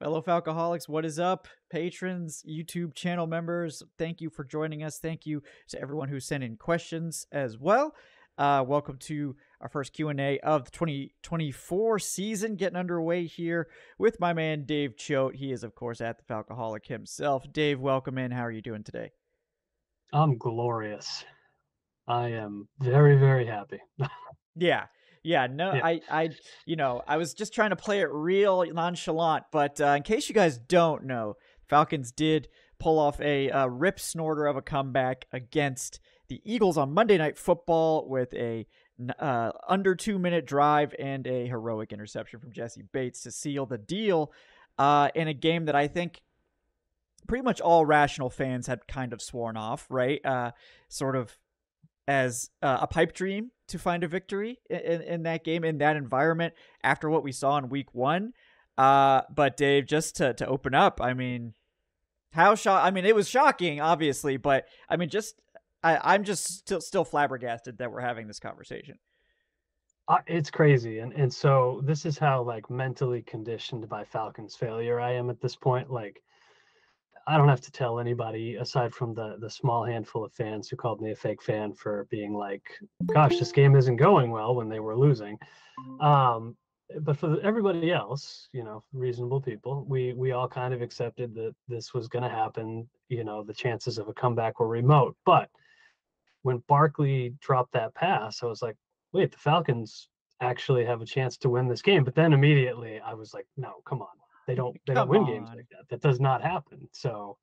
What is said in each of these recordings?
Fellow Falcoholics, what is up? Patrons, YouTube channel members, thank you for joining us. Thank you to everyone who sent in questions as well. Welcome to our first Q&A of the 2024 season, getting underway here with my man Dave Choate. He is, of course, at the Falcoholic himself. Dave, welcome in. How are you doing today? I'm glorious. I am very, very happy. Yeah. Yeah, no, Yeah. I was just trying to play it real nonchalant, but in case you guys don't know, Falcons did pull off a rip snorter of a comeback against the Eagles on Monday Night Football with a under 2 minute drive and a heroic interception from Jesse Bates to seal the deal in a game that I think pretty much all rational fans had kind of sworn off, right? Sort of as a pipe dream to find a victory in that game, in that environment, after what we saw in week one. But Dave, just to open up, I mean, it was shocking, obviously, but I mean, I'm just still flabbergasted that we're having this conversation. It's crazy. And so this is how like mentally conditioned by Falcons failure I am at this point. Like I don't have to tell anybody aside from the small handful of fans who called me a fake fan for being like, gosh, this game isn't going well when they were losing. Um, but for everybody else, reasonable people, we all kind of accepted that this was going to happen. The chances of a comeback were remote. But when Barkley dropped that pass, I was like, wait, the Falcons actually have a chance to win this game. But then immediately I was like, no, come on. They don't Come win games on. like that. That does not happen. So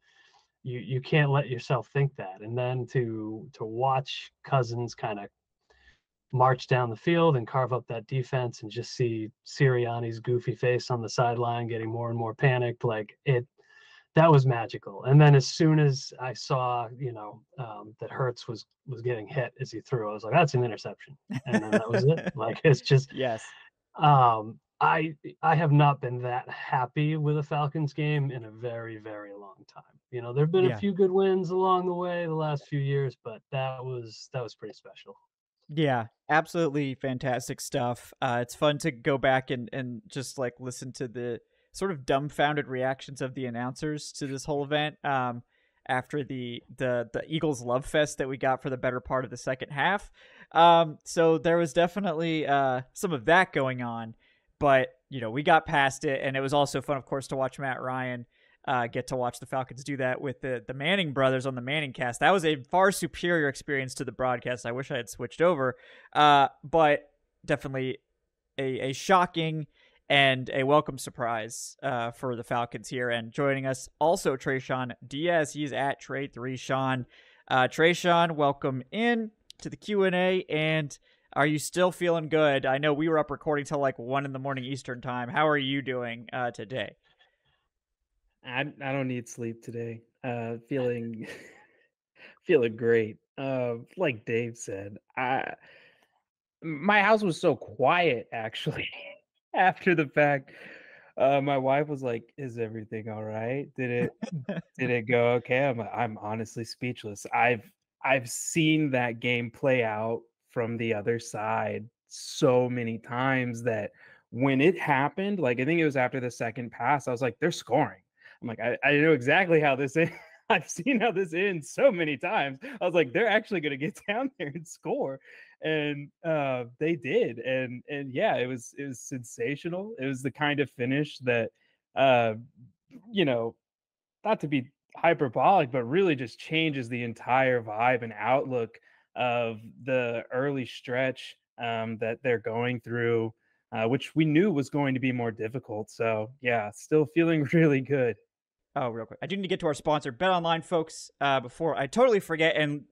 you can't let yourself think that. And then to watch Cousins kind of march down the field and carve up that defense and just see Sirianni's goofy face on the sideline getting more and more panicked, like that was magical. And then as soon as I saw, that Hurts was getting hit as he threw, I was like, that's an interception. And then that was it. Like it's just, Yes. I have not been that happy with a Falcons game in a very, very long time. There've been a Yeah. few good wins along the way the last few years, but that was pretty special. Yeah, absolutely fantastic stuff. It's fun to go back and just like listen to the sort of dumbfounded reactions of the announcers to this whole event. After the Eagles love fest that we got for the better part of the second half. So there was definitely some of that going on, but we got past it, and it was also fun, of course, to watch Matt Ryan get to watch the Falcons do that with the Manning brothers on the Manning cast. That was a far superior experience to the broadcast. I wish I had switched over, but definitely a shocking and a welcome surprise for the Falcons here. And joining us also Tre'Shon Diaz. He's at Tre'Shon. Tre'Shon, welcome in to the Q&A. And are you still feeling good? I know we were up recording till like 1 a.m. Eastern time. How are you doing today? I don't need sleep today. Feeling feeling great. Like Dave said, my house was so quiet actually after the fact. My wife was like, "Is everything all right? Did it go okay?" I'm honestly speechless. I've seen that game play out from the other side so many times that when it happened, like I think it was after the second pass, I was like, "They're scoring." I'm like, I know exactly how this ends. I've seen how this ends so many times. I was like, they're actually going to get down there and score, and they did. And yeah, it was sensational. It was the kind of finish that, uh, you know, not to be hyperbolic, but really just changes the entire vibe and outlook of the early stretch that they're going through, which we knew was going to be more difficult. So yeah, still feeling really good. Oh, real quick. I do need to get to our sponsor, Bet Online, folks, before I totally forget and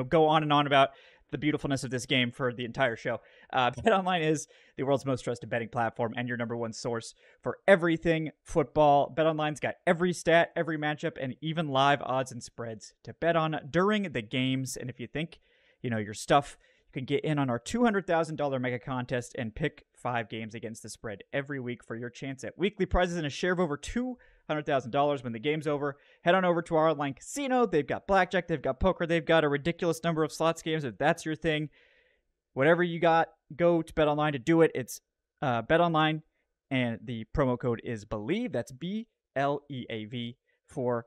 go on and on about the beautifulness of this game for the entire show. Bet Online is the world's most trusted betting platform and your number one source for everything football. Bet Online's got every stat, every matchup, and even live odds and spreads to bet on during the games. And if you think your stuff, you can get in on our $200,000 mega contest and pick 5 games against the spread every week for your chance at weekly prizes and a share of over $200,000 when the game's over. Head on over to our online casino. They've got blackjack, they've got poker, they've got a ridiculous number of slots games. If that's your thing, whatever you got, go to Bet Online to do it. It's Bet Online and the promo code is BELIEVE. That's BLEAV for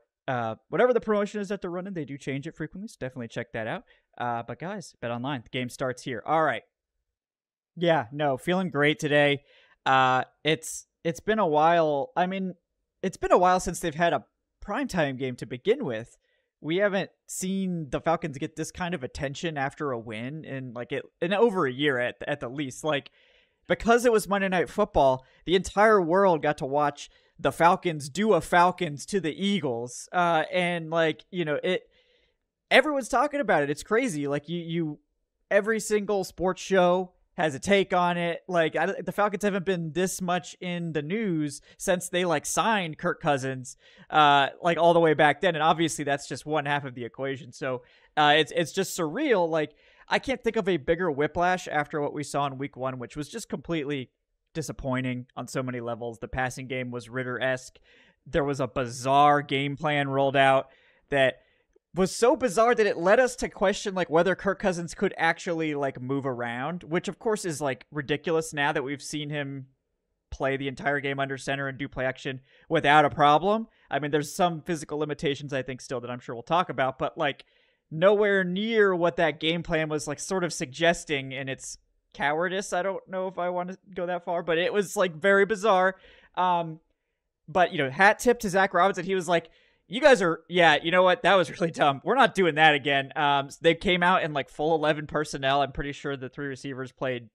whatever the promotion is that they're running. They do change it frequently, so definitely check that out. But guys, bet online. The game starts here. All right. Yeah, no, feeling great today. It's been a while. I mean, it's been a while since they've had a primetime game to begin with. We haven't seen the Falcons get this kind of attention after a win in over a year at the least. Like, because it was Monday Night Football, the entire world got to watch the Falcons do a Falcons to the Eagles. And like, everyone's talking about it. It's crazy. Like you every single sports show has a take on it. Like the Falcons haven't been this much in the news since they like signed Kirk Cousins, like all the way back then. And obviously that's just one half of the equation. So it's just surreal. Like I can't think of a bigger whiplash after what we saw in week 1, which was just completely disappointing on so many levels. The passing game was Ritter-esque. There was a bizarre game plan rolled out that was so bizarre that it led us to question like whether Kirk Cousins could actually like move around, which of course is like ridiculous now that we've seen him play the entire game under center and do play action without a problem. I mean, there's some physical limitations I think still that I'm sure we'll talk about, but like nowhere near what that game plan was like sort of suggesting in its cowardice. I don't know if I want to go that far, but it was like very bizarre. But hat tip to Zach Robinson. He was like, you guys are, yeah, you know what? That was really dumb. We're not doing that again. They came out in like full 11 personnel. I'm pretty sure the 3 receivers played.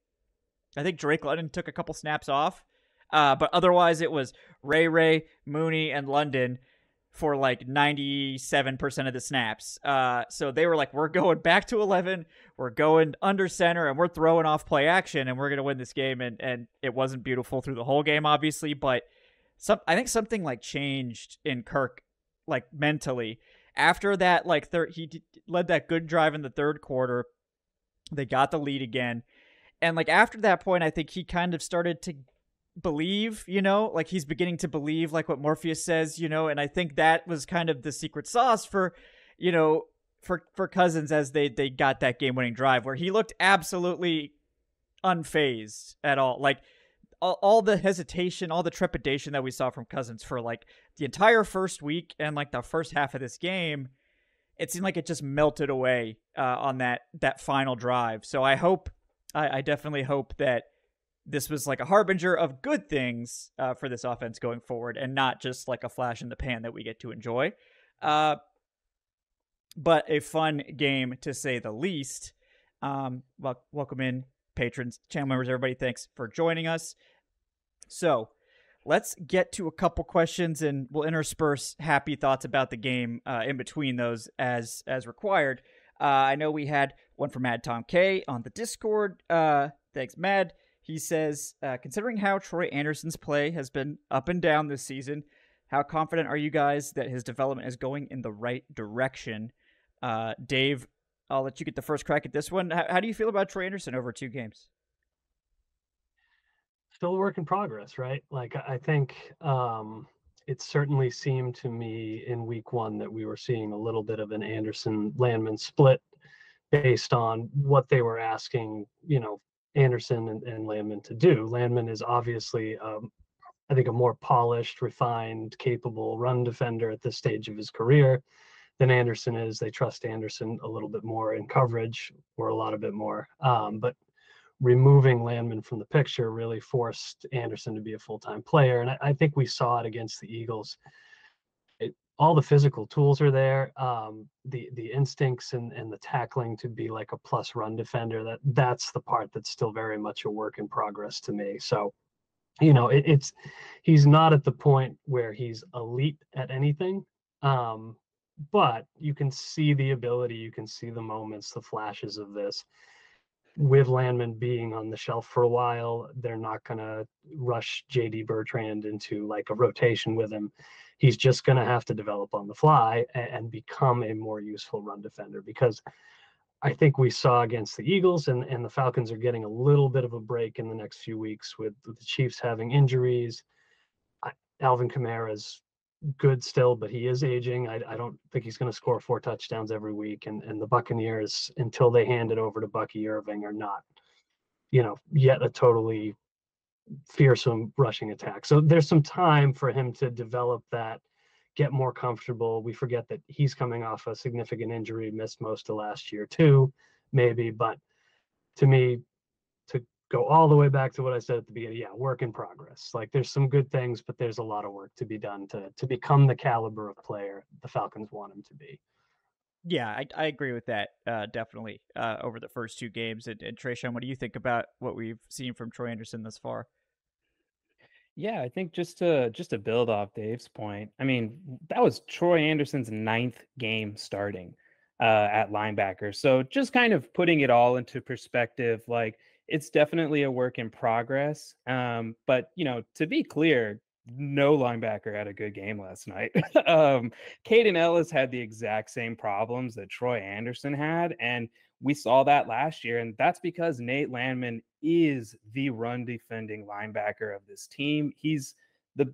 I think Drake London took a couple snaps off. But otherwise it was Ray, Mooney, and London for like 97% of the snaps. So they were like, we're going back to 11. We're going under center and we're throwing off play action and we're going to win this game. And it wasn't beautiful through the whole game, obviously. But I think something like changed in Kirk, like mentally after that. Like he led that good drive in the third quarter. They got the lead again. And like after that point, I think he kind of started to believe, like he's beginning to believe like what Morpheus says, and I think that was kind of the secret sauce for Cousins as they got that game-winning drive where he looked absolutely unfazed at all. Like all the hesitation, all the trepidation that we saw from Cousins for like the entire first week and like the first half of this game, it seemed like it just melted away on that final drive. So I definitely hope that this was like a harbinger of good things for this offense going forward and not just like a flash in the pan that we get to enjoy. But a fun game to say the least. Welcome in patrons, channel members, everybody. Thanks for joining us. So let's get to a couple questions and we'll intersperse happy thoughts about the game in between those as required. I know we had one from Mad Tom K on the Discord. Thanks, Mad. He says, considering how Troy Andersen's play has been up and down this season, how confident are you guys that his development is going in the right direction? Dave, I'll let you get the first crack at this one. How do you feel about Troy Andersen over 2 games? Still a work in progress, right? Like I think it certainly seemed to me in week 1 that we were seeing a little bit of an Andersen-Landman split based on what they were asking, Andersen and Landman to do. Landman is obviously, I think, a more polished, refined, capable run defender at this stage of his career than Andersen is. They trust Andersen a little bit more in coverage, or a lot of bit more. But removing Landman from the picture really forced Andersen to be a full-time player. And I think we saw it against the Eagles. All the physical tools are there. The instincts and the tackling to be like a plus run defender, that's the part that's still very much a work in progress to me. So, he's not at the point where he's elite at anything. But you can see the ability, you can see the moments, the flashes of this. With Landman being on the shelf for a while, they're not going to rush JD Bertrand into like a rotation with him. He's just going to have to develop on the fly and become a more useful run defender, because I think we saw against the Eagles and the Falcons are getting a little bit of a break in the next few weeks with the Chiefs having injuries. Alvin Kamara's good still, but he is aging. I don't think he's going to score 4 touchdowns every week. And the Buccaneers, until they hand it over to Bucky Irving, are not, yet a totally fearsome rushing attack. So there's some time for him to develop that, get more comfortable. We forget that he's coming off a significant injury, missed most of last year too, maybe. But to me, to go all the way back to what I said at the beginning, yeah, work in progress. Like there's some good things, but there's a lot of work to be done to become the caliber of player the Falcons want him to be. Yeah, I agree with that, definitely, over the first two games. And Tre'Shon, what do you think about what we've seen from Troy Andersen thus far? Yeah, I think just to build off Dave's point, I mean, that was Troy Anderson's ninth game starting at linebacker. So just kind of putting it all into perspective, like it's definitely a work in progress. But to be clear, no linebacker had a good game last night. Caden Ellis had the exact same problems that Troy Andersen had, and we saw that last year, and that's because Nate Landman is the run defending linebacker of this team. He's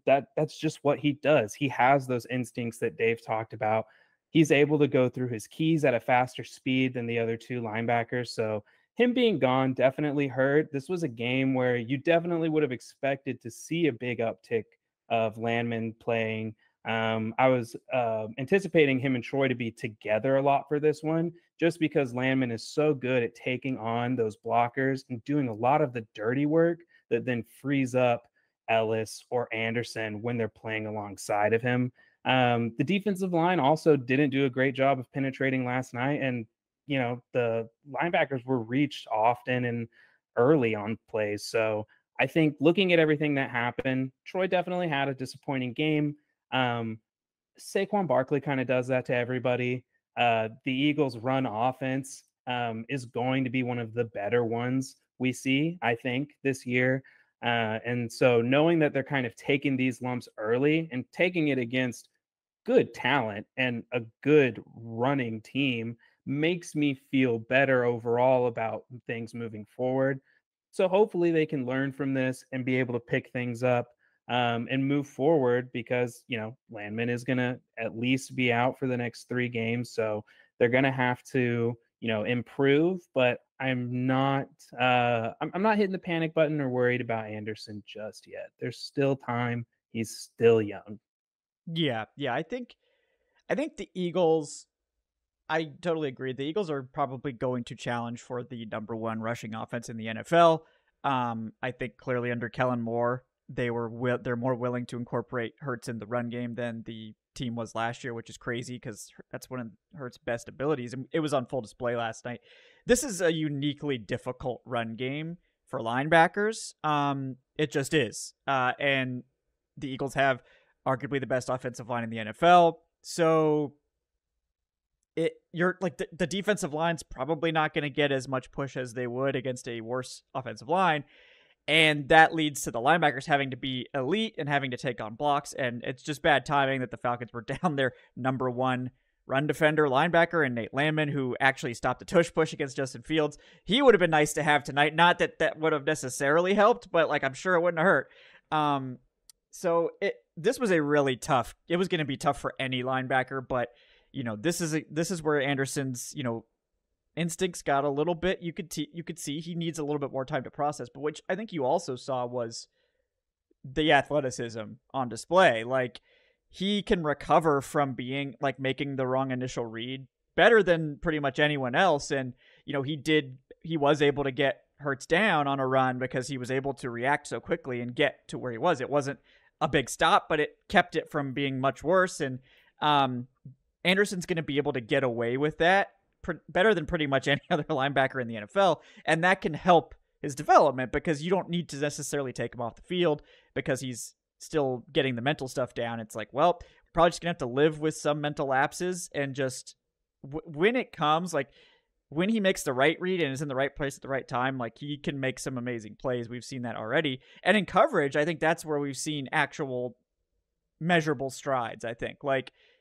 that's just what he does. He has those instincts that Dave talked about. He's able to go through his keys at a faster speed than the other two linebackers. So him being gone definitely hurt. This was a game where you definitely would have expected to see a big uptick of Landman playing. I was anticipating him and Troy to be together a lot for this one, just because Landman is so good at taking on those blockers and doing a lot of the dirty work that then frees up Ellis or Andersen when they're playing alongside of him. The defensive line also didn't do a great job of penetrating last night, and the linebackers were reached often and early on plays. So I think looking at everything that happened, Troy definitely had a disappointing game. Saquon Barkley kind of does that to everybody. The Eagles' run offense is going to be one of the better ones we see, I think, this year. And so knowing that they're kind of taking these lumps early and taking it against good talent and a good running team makes me feel better overall about things moving forward. So hopefully they can learn from this and be able to pick things up and move forward, because Landman is going to at least be out for the next 3 games, so they're going to have to improve. But I'm not hitting the panic button or worried about Andersen just yet. There's still time. He's still young. Yeah, I think the Eagles. I totally agree. The Eagles are probably going to challenge for the number one rushing offense in the NFL. I think clearly under Kellen Moore, they're more willing to incorporate Hurts in the run game than the team was last year, which is crazy because that's one of Hurts' best abilities, and it was on full display last night. This is a uniquely difficult run game for linebackers. It just is, and the Eagles have arguably the best offensive line in the NFL. So you're like the defensive line's probably not going to get as much push as they would against a worse offensive line. And that leads to the linebackers having to be elite and having to take on blocks. And it's just bad timing that the Falcons were down their number one run defender linebacker and Nate Landman, who actually stopped the tush push against Justin Fields. He would have been nice to have tonight. Not that that would have necessarily helped, but I'm sure it wouldn't have hurt. So this was a really tough. It was going to be tough for any linebacker, but this is where Andersen's instincts got a little bit. You could see he needs a little bit more time to process, but which I think you also saw was the athleticism on display. Like he can recover from being making the wrong initial read better than pretty much anyone else, and he was able to get Hurts down on a run because he was able to react so quickly and get to where he was. It wasn't a big stop, but it kept it from being much worse. And Andersen's going to be able to get away with that better than pretty much any other linebacker in the NFL. And that can help his development because you don't need to necessarily take him off the field because he's still getting the mental stuff down. It's like, well, we're probably just going to have to live with some mental lapses and just when it comes, when he makes the right read and is in the right place at the right time, he can make some amazing plays. We've seen that already. And in coverage, I think that's where we've seen actual measurable strides, I think.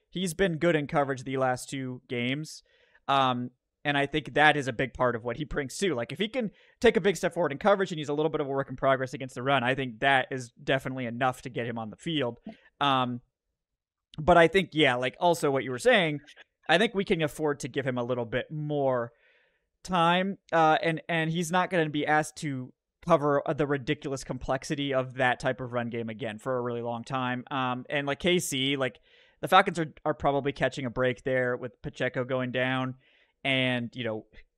He's been good in coverage the last 2 games. And I think that is a big part of what he brings too. If he can take a big step forward in coverage and he's a little bit of a work in progress against the run, I think that is definitely enough to get him on the field. But I think, also what you were saying, I think we can afford to give him a little bit more time. And he's not going to be asked to cover the ridiculous complexity of that type of run game again for a really long time. And like KC, like the Falcons are probably catching a break there with Pacheco going down. And,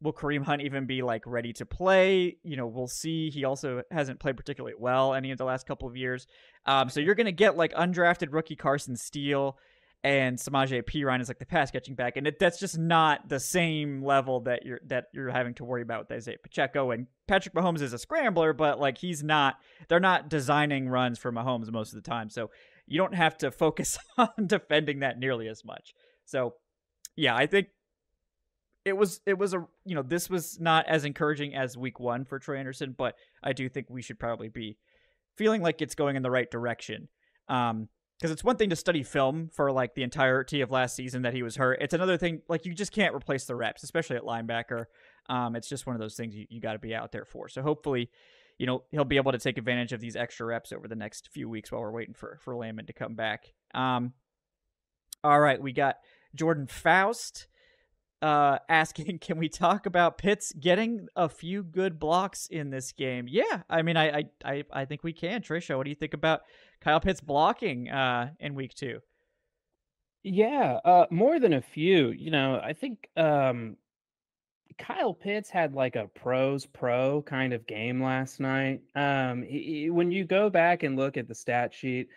will Kareem Hunt even be like ready to play? We'll see. He also hasn't played particularly well any of the last couple of years. So you're going to get like undrafted rookie Carson Steele and Samaje Perine is like the pass catching back, and that's just not the same level that you're having to worry about with Isaiah Pacheco. And Patrick Mahomes is a scrambler, but like they're not designing runs for Mahomes most of the time, so you don't have to focus on defending that nearly as much. So yeah, I think it was this was not as encouraging as week 1 for Troy Andersen, but I do think we should probably be feeling like it's going in the right direction. Because it's one thing to study film for like the entirety of last season that he was hurt. It's another thing, like you just can't replace the reps, especially at linebacker. It's just one of those things you got to be out there for. So hopefully, he'll be able to take advantage of these extra reps over the next few weeks while we're waiting for Landman to come back. All right, we got Jordan Faust asking, can we talk about Pitts getting a few good blocks in this game? Yeah, I mean, I think we can. Tre'Shon, what do you think about Kyle Pitts blocking in week 2? Yeah, more than a few. I think Kyle Pitts had like a pros pro kind of game last night. When you go back and look at the stat sheet,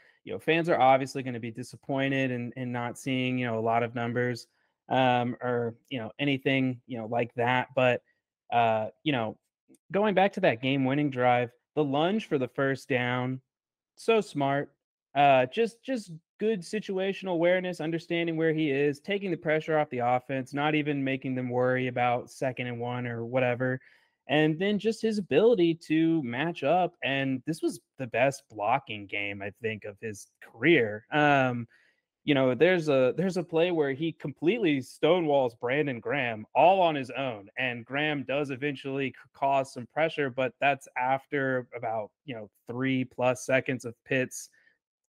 fans are obviously going to be disappointed in not seeing, a lot of numbers or, anything, like that. But, going back to that game winning drive, the lunge for the first down, so smart. Just good situational awareness, understanding where he is, taking the pressure off the offense, not even making them worry about 2nd and 1 or whatever. And then just his ability to match up. And this was the best blocking game, I think, of his career. There's a play where he completely stonewalls Brandon Graham all on his own, and Graham does eventually cause some pressure, but that's after about 3+ seconds of Pitts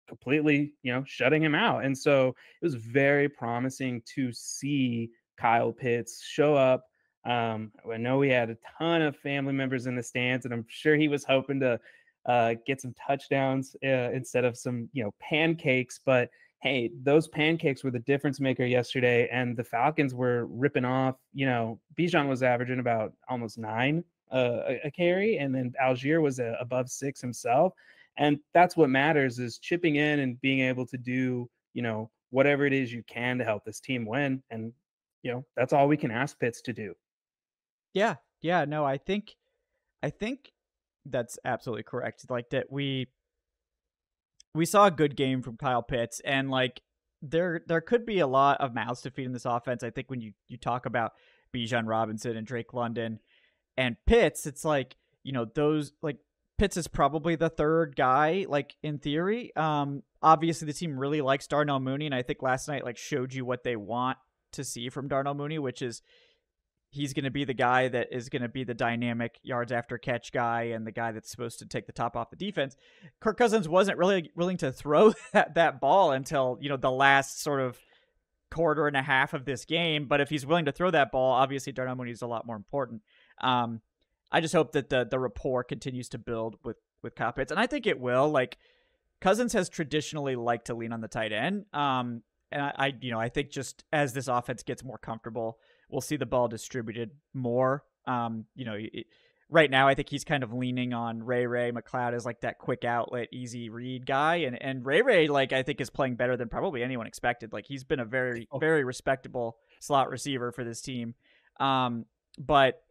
completely shutting him out. And so it was very promising to see Kyle Pitts show up. I know we had a ton of family members in the stands, and I'm sure he was hoping to get some touchdowns instead of some pancakes, but hey, those pancakes were the difference maker yesterday, and the Falcons were ripping off. Bijan was averaging about almost 9 a carry, and then Algier was above 6 himself. And that's what matters, is chipping in and being able to do, whatever it is you can to help this team win. And, that's all we can ask Pitts to do. Yeah. Yeah. No, I think that's absolutely correct. Like that we saw a good game from Kyle Pitts, and like there could be a lot of mouths to feed in this offense. I think when you talk about Bijan Robinson and Drake London and Pitts, it's like, those like Pitts is probably the third guy, like in theory. Obviously the team really likes Darnell Mooney, and I think last night like showed you what they want to see from Darnell Mooney, which is he's going to be the guy that is going to be the dynamic yards after catch guy and the guy that's supposed to take the top off the defense. Kirk Cousins wasn't really willing to throw that ball until, the last sort of quarter and a half of this game. But if he's willing to throw that ball, obviously Darnell Mooney is a lot more important. I just hope that the rapport continues to build with Kyle Pitts, and I think it will. Like Cousins has traditionally liked to lean on the tight end. And I think just as this offense gets more comfortable, we'll see the ball distributed more. Right now, I think he's kind of leaning on Ray McLeod as like that quick outlet, easy read guy. And Ray, like, I think is playing better than probably anyone expected. Like he's been a very, very respectable slot receiver for this team. But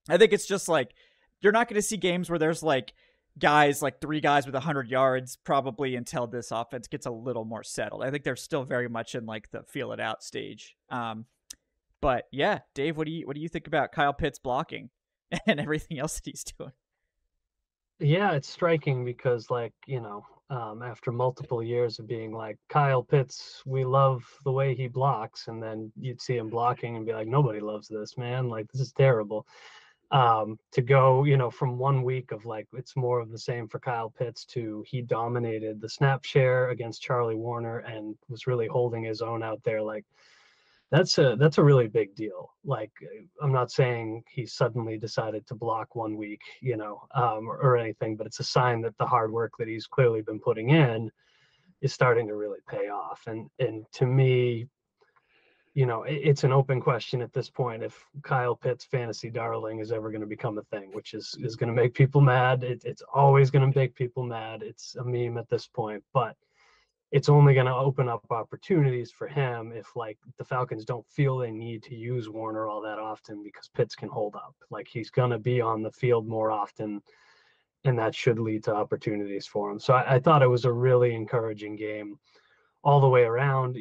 I think it's just like, you're not going to see games where there's like guys, like 3 guys with 100 yards probably until this offense gets a little more settled. I think they're still very much in like the feel it out stage. But yeah, Dave, what do you think about Kyle Pitts blocking and everything else that he's doing? Yeah, it's striking because like, after multiple years of being like, Kyle Pitts, we love the way he blocks. And then you'd see him blocking and be like, nobody loves this, man. Like, this is terrible. To go, from 1 week of like, it's more of the same for Kyle Pitts to he dominated the snap share against Charlie Warner and was really holding his own out there. Like That's a really big deal. Like, I'm not saying he suddenly decided to block 1 week, or anything, but it's a sign that the hard work that he's clearly been putting in is starting to really pay off. And to me, it's an open question at this point if Kyle Pitts fantasy darling is ever going to become a thing, which is going to make people mad. It's always going to make people mad. It's a meme at this point, but it's only going to open up opportunities for him if, like, the Falcons don't feel they need to use Warner all that often because Pitts can hold up. Like, he's going to be on the field more often, and that should lead to opportunities for him. So I thought it was a really encouraging game all the way around.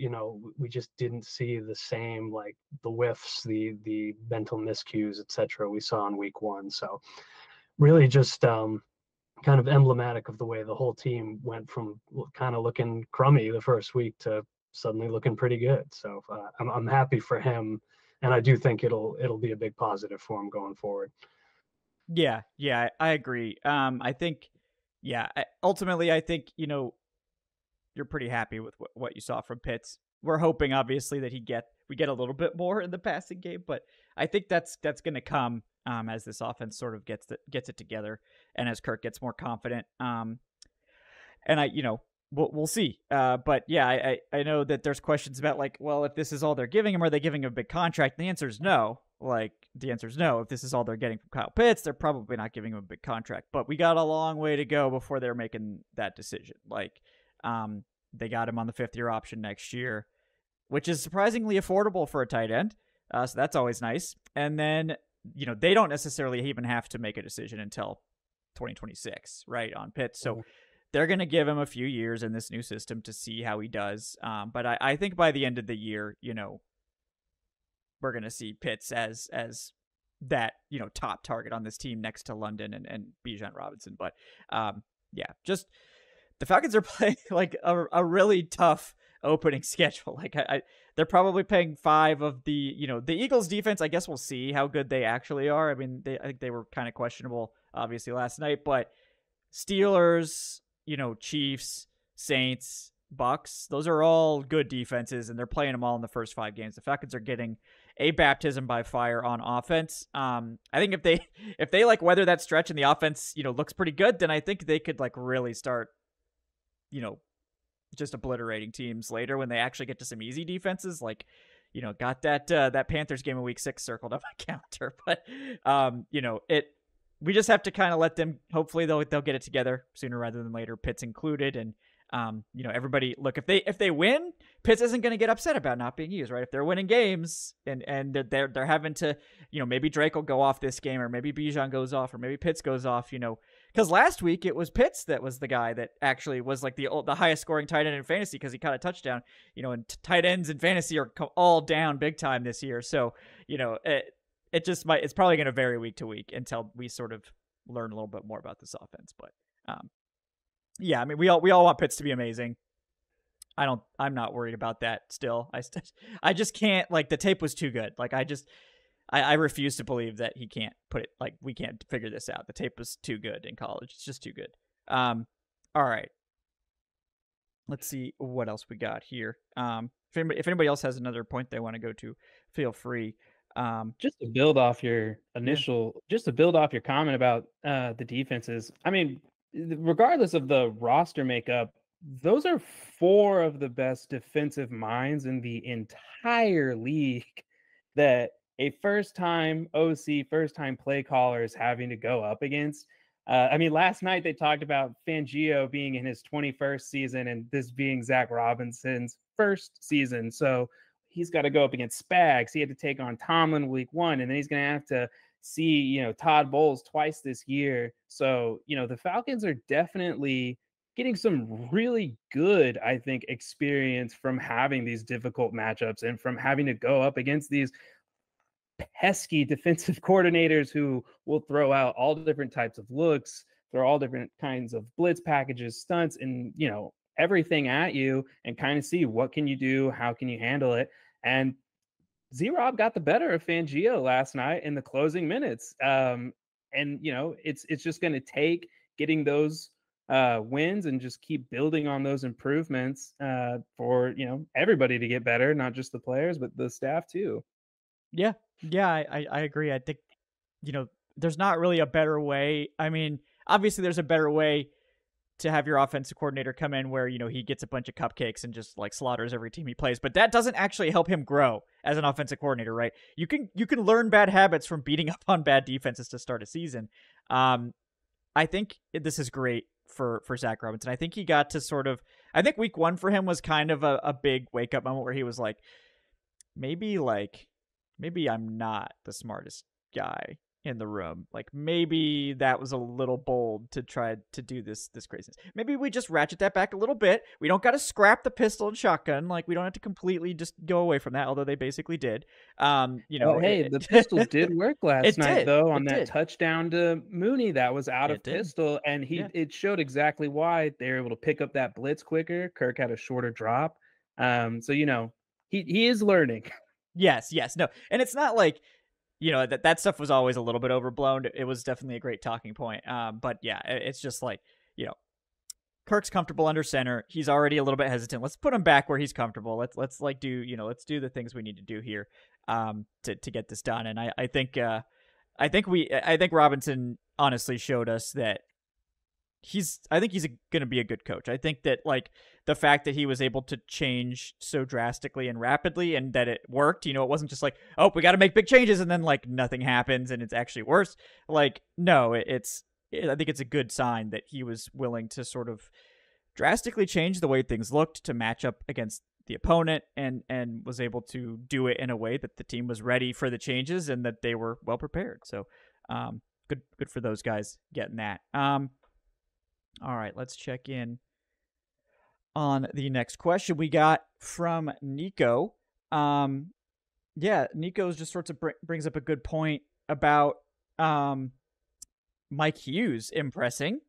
We just didn't see the same, like, the whiffs, the mental miscues, etc. we saw in week 1. So really just kind of emblematic of the way the whole team went from kind of looking crummy the first week to suddenly looking pretty good. So I'm happy for him, and I do think it'll be a big positive for him going forward. Yeah, I agree. I think, ultimately, I think you're pretty happy with what you saw from Pitts. We're hoping, obviously, that we get a little bit more in the passing game, but I think that's going to come as this offense sort of gets it together, and as Kirk gets more confident. And we'll see. But yeah, I know that there's questions about, like, well, if this is all they're giving him, are they giving him a big contract? And the answer is no. Like, the answer is no. If this is all they're getting from Kyle Pitts, they're probably not giving him a big contract. But we got a long way to go before they're making that decision. Like, they got him on the 5th-year option next year, which is surprisingly affordable for a tight end. So that's always nice. And then, they don't necessarily even have to make a decision until 2026, right, on Pitts. So they're going to give him a few years in this new system to see how he does. But I think by the end of the year, we're going to see Pitts as that, top target on this team next to London and Bijan Robinson. But just the Falcons are playing like a really tough opening schedule. Like, they're probably playing 5 of the Eagles defense. I guess we'll see how good they actually are. I mean, I think they were kind of questionable, obviously, last night, but Steelers, Chiefs, Saints, Bucks, those are all good defenses, and they're playing them all in the first 5 games. The Falcons are getting a baptism by fire on offense. I think if they like weather that stretch and the offense, looks pretty good, then I think they could, like, really start, just obliterating teams later when they actually get to some easy defenses. Like, got that Panthers game in week 6 circled on my calendar. But we just have to kind of let them. Hopefully they'll get it together sooner rather than later, Pitts included. And everybody, look, if they win, Pitts isn't going to get upset about not being used, right? If they're winning games and they're having to, maybe Drake will go off this game, or maybe Bijan goes off, or maybe Pitts goes off, because last week it was Pitts that was the guy that actually was like the highest scoring tight end in fantasy because he caught a touchdown, and tight ends in fantasy are all down big time this year. So, it just it's probably going to vary week to week until we sort of learn a little bit more about this offense. But, yeah, I mean, we all want Pitts to be amazing. I'm not worried about that still. I just can't, like, the tape was too good. Like, I refuse to believe that he can't put it, like, we can't figure this out. The tape was too good in college. It's just too good. All right. Let's see what else we got here. If anybody else has another point they want to go to, feel free. Just to build off your just to build off your comment about the defenses. I mean, regardless of the roster makeup, those are 4 of the best defensive minds in the entire league that a first-time OC, first-time play caller is having to go up against. I mean, last night they talked about Fangio being in his 21st season and this being Zach Robinson's first season. So he's got to go up against Spags. He had to take on Tomlin week 1, and then he's going to have to see, Todd Bowles twice this year. So, the Falcons are definitely getting some really good, I think, experience from having these difficult matchups and from having to go up against these pesky defensive coordinators who will throw out all different types of looks, throw all different kinds of blitz packages, stunts, and, everything at you, and kind of see what can you do, how can you handle it. And Z-Rob got the better of Fangio last night in the closing minutes. And, it's just going to take getting those wins and just keep building on those improvements for everybody to get better, not just the players but the staff too. Yeah, I agree. I think there's not really a better way. I mean, obviously there's a better way to have your offensive coordinator come in where he gets a bunch of cupcakes and just like slaughters every team he plays, but that doesn't actually help him grow as an offensive coordinator, right? You can learn bad habits from beating up on bad defenses to start a season. I think this is great for Zach Robinson. I think he got to I think week 1 for him was kind of a big wake up moment where he was like, maybe I'm not the smartest guy in the room. Like, maybe that was a little bold to try to do this craziness. Maybe we just ratchet that back a little bit. We don't got to scrap the pistol and shotgun. Like, we don't have to completely just go away from that, although they basically did. Hey, the pistol did work last night, though, on that touchdown to Mooney. That was out of pistol, and it showed exactly why they were able to pick up that blitz quicker. Kirk had a shorter drop. So, he is learning. Yes. No, and it's not like, that stuff was always a little bit overblown. It was definitely a great talking point. But yeah, it's just like, Kirk's comfortable under center. He's already a little bit hesitant. Let's put him back where he's comfortable. Let's do the things we need to do here, to get this done. And I think Robinson honestly showed us that he's going to be a good coach. I think that like the fact that he was able to change so drastically and rapidly and that it worked, it wasn't just like, oh, we got to make big changes and then like nothing happens and it's actually worse. Like, no, I think it's a good sign that he was willing to sort of drastically change the way things looked to match up against the opponent and was able to do it in a way that the team was ready for the changes and that they were well prepared. So, good for those guys getting that. All right, let's check in on the next question we got from Nico. Nico's just sorts of brings up a good point about Mike Hughes impressing.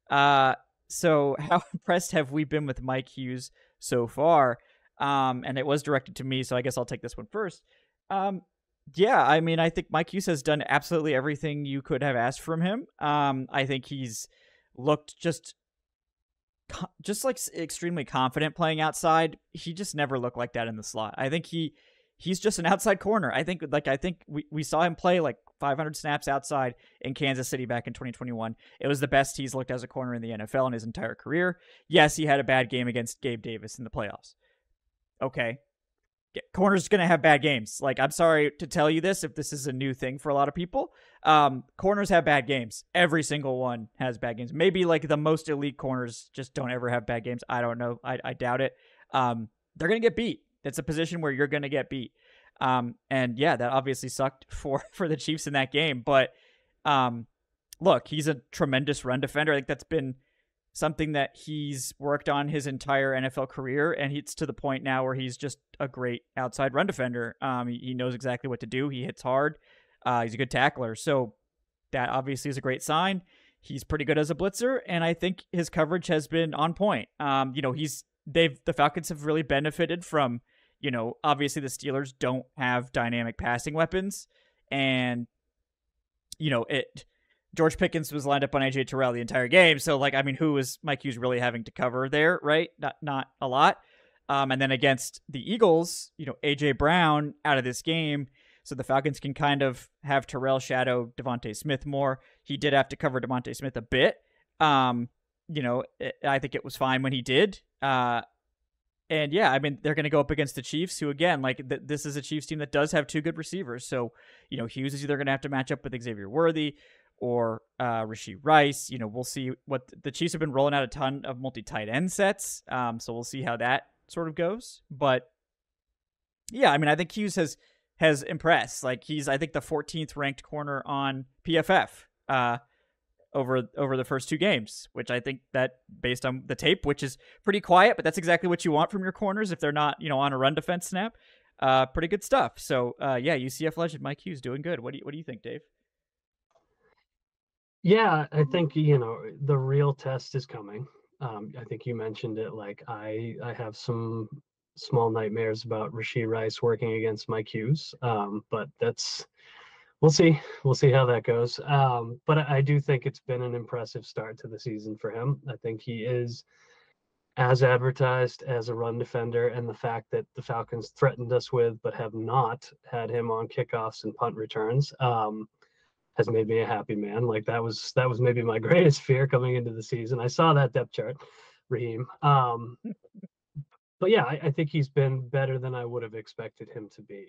So how impressed have we been with Mike Hughes so far? And it was directed to me, so I guess I'll take this one first. I mean, I think Mike Hughes has done absolutely everything you could have asked from him. I think he's looked just like extremely confident playing outside. He just never looked like that in the slot. I think he's just an outside corner. I think we saw him play like 500 snaps outside in Kansas City back in 2021. It was the best he's looked as a corner in the NFL in his entire career. Yes, he had a bad game against Gabe Davis in the playoffs. Okay. Corner's going to have bad games. Like, I'm sorry to tell you this if this is a new thing for a lot of people. Corners have bad games. Every single one has bad games. Maybe like the most elite corners just don't ever have bad games. I don't know. I doubt it. They're going to get beat. It's a position where you're going to get beat. And yeah, that obviously sucked for the Chiefs in that game. But look, he's a tremendous run defender. I think that's been something that he's worked on his entire NFL career, and it's to the point now where he's just a great outside run defender. He knows exactly what to do. He hits hard. He's a good tackler. So that obviously is a great sign. He's pretty good as a blitzer, and I think his coverage has been on point. The Falcons have really benefited from, obviously the Steelers don't have dynamic passing weapons, and George Pickens was lined up on AJ Terrell the entire game. So, like, I mean, who was Mike Hughes really having to cover there, right? Not a lot. And then against the Eagles, AJ Brown out of this game. So the Falcons can kind of have Terrell shadow Devontae Smith more. He did have to cover Devontae Smith a bit. I think it was fine when he did. And yeah, I mean, they're going to go up against the Chiefs, who, again, like this is a Chiefs team that does have two good receivers. So, Hughes is either going to have to match up with Xavier Worthy or Rashee Rice. We'll see what the Chiefs have been rolling out a ton of multi-tight end sets. So we'll see how that sort of goes. But yeah, I mean, I think Hughes has impressed. Like, he's, I think, the 14th ranked corner on PFF over the first two games, which I think that based on the tape, which is pretty quiet, but that's exactly what you want from your corners if they're not, on a run defense snap. Pretty good stuff. So yeah, UCF legend Mike Hughes doing good. What do you think, Dave? Yeah, I think, the real test is coming. I think you mentioned it. Like, I have some small nightmares about Rashee Rice working against Mike Hughes. But We'll see. We'll see how that goes. But I do think it's been an impressive start to the season for him. I think he is as advertised as a run defender, and the fact that the Falcons threatened us with but have not had him on kickoffs and punt returns has made me a happy man. Like that was maybe my greatest fear coming into the season. I saw that depth chart, Raheem. But yeah, I think he's been better than I would have expected him to be.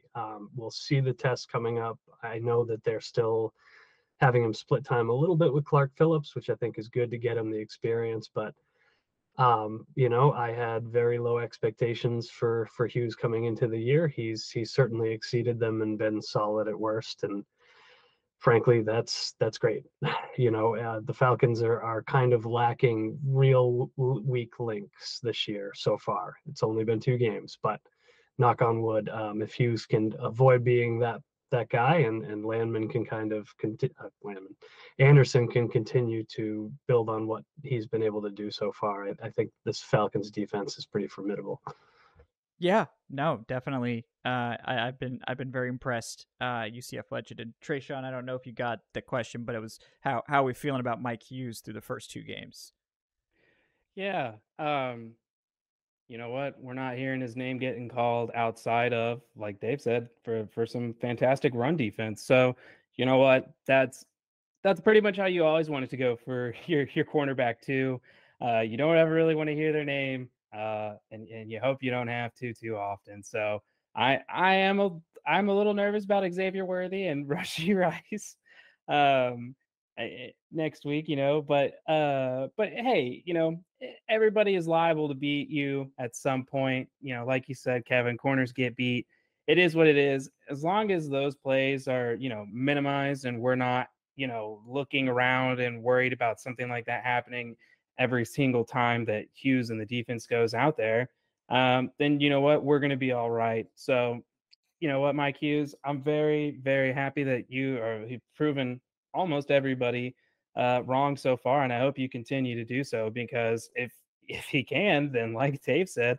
We'll see the tests coming up. I know that they're still having him split time a little bit with Clark Phillips, which I think is good to get him the experience. But I had very low expectations for Hughes coming into the year. He's certainly exceeded them and been solid at worst. And frankly, that's great. The Falcons are kind of lacking real weak links this year so far. It's only been 2 games, but knock on wood, if Hughes can avoid being that guy, and Landman can kind of Andersen can continue to build on what he's been able to do so far. I think this Falcons defense is pretty formidable. Yeah, no, definitely. I've been very impressed. UCF legend and Tre'Shon. I don't know if you got the question, but it was how are we feeling about Mike Hughes through the first 2 games? Yeah. You know what? We're not hearing his name getting called outside of, like Dave said, for some fantastic run defense. So, you know what? That's pretty much how you always want it to go for your cornerback too. You don't ever really want to hear their name, and you hope you don't have to too often. So I'm a little nervous about Xavier Worthy and Rashee Rice. Um, Next week, but hey, everybody is liable to beat you at some point. Like you said, Kevin, corners get beat. It is what it is. As long as those plays are, minimized and we're not, looking around and worried about something like that happening every single time that Hughes and the defense goes out there, then you know what, we're going to be all right. So, you know what, Mike Hughes, I'm very, very happy that you've proven almost everybody wrong so far, and I hope you continue to do so, because if he can, then like Dave said,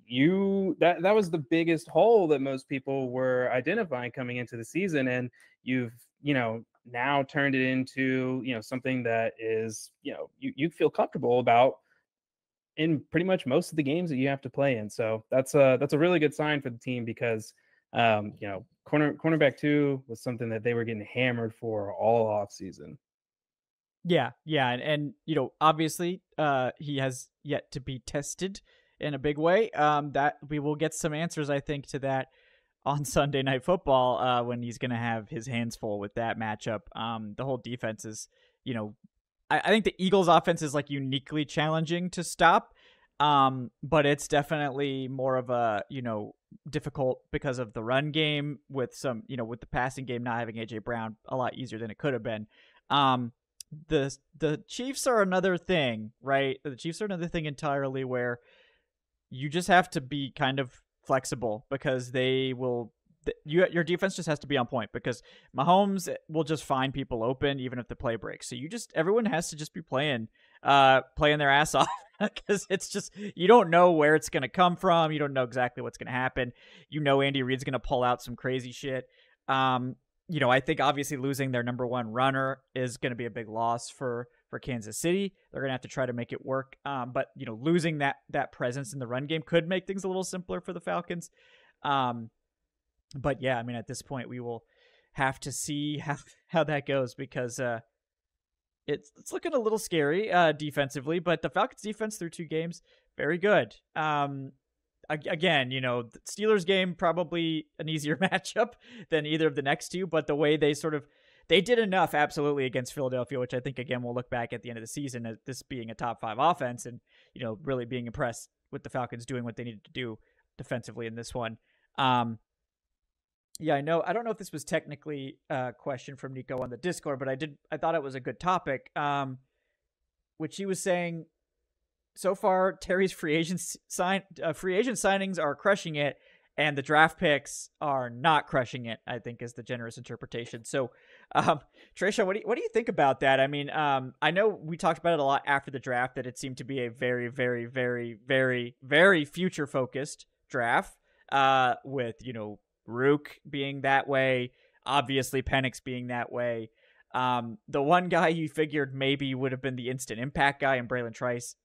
that was the biggest hole that most people were identifying coming into the season, and you've now turned it into something that is you feel comfortable about in pretty much most of the games that you have to play in. So that's a really good sign for the team, because cornerback 2 was something that they were getting hammered for all off season. Yeah, and obviously, he has yet to be tested in a big way. That we will get some answers, I think, to that on Sunday Night Football, when he's going to have his hands full with that matchup. The whole defense is, I think the Eagles' offense is like uniquely challenging to stop, but it's definitely more of a difficult because of the run game, with some with the passing game not having AJ Brown a lot easier than it could have been. The Chiefs are another thing, right? The Chiefs are another thing entirely, where you just have to be kind of flexible, because they will. Your defense just has to be on point, because Mahomes will just find people open even if the play breaks. So everyone has to just be playing their ass off, because it's just, you don't know where it's going to come from. You don't know exactly what's going to happen. Andy Reid's going to pull out some crazy shit. I think obviously losing their number one runner is going to be a big loss for Kansas City. They're going to have to try to make it work. But losing that presence in the run game could make things a little simpler for the Falcons. But yeah, I mean, at this point, we will have to see how that goes, because it's looking a little scary defensively. But the Falcons' defense through 2 games, very good. Again, the Steelers game, probably an easier matchup than either of the next 2. But the way they did enough, absolutely, against Philadelphia, which I think, again, we'll look back at the end of the season as this being a top 5 offense, and really being impressed with the Falcons doing what they needed to do defensively in this one. Yeah, I know. I don't know if this was technically a question from Nico on the Discord, but I thought it was a good topic. Which he was saying, so far Terry's free agent signings are crushing it, and the draft picks are not crushing it, I think, is the generous interpretation. So, Tre'Shon, what do you think about that? I mean, I know we talked about it a lot after the draft, that it seemed to be a very, very, very, very, very future focused draft. With Rook being that way, obviously Penix being that way. The one guy you figured maybe would have been the instant impact guy, and Braylon Trice,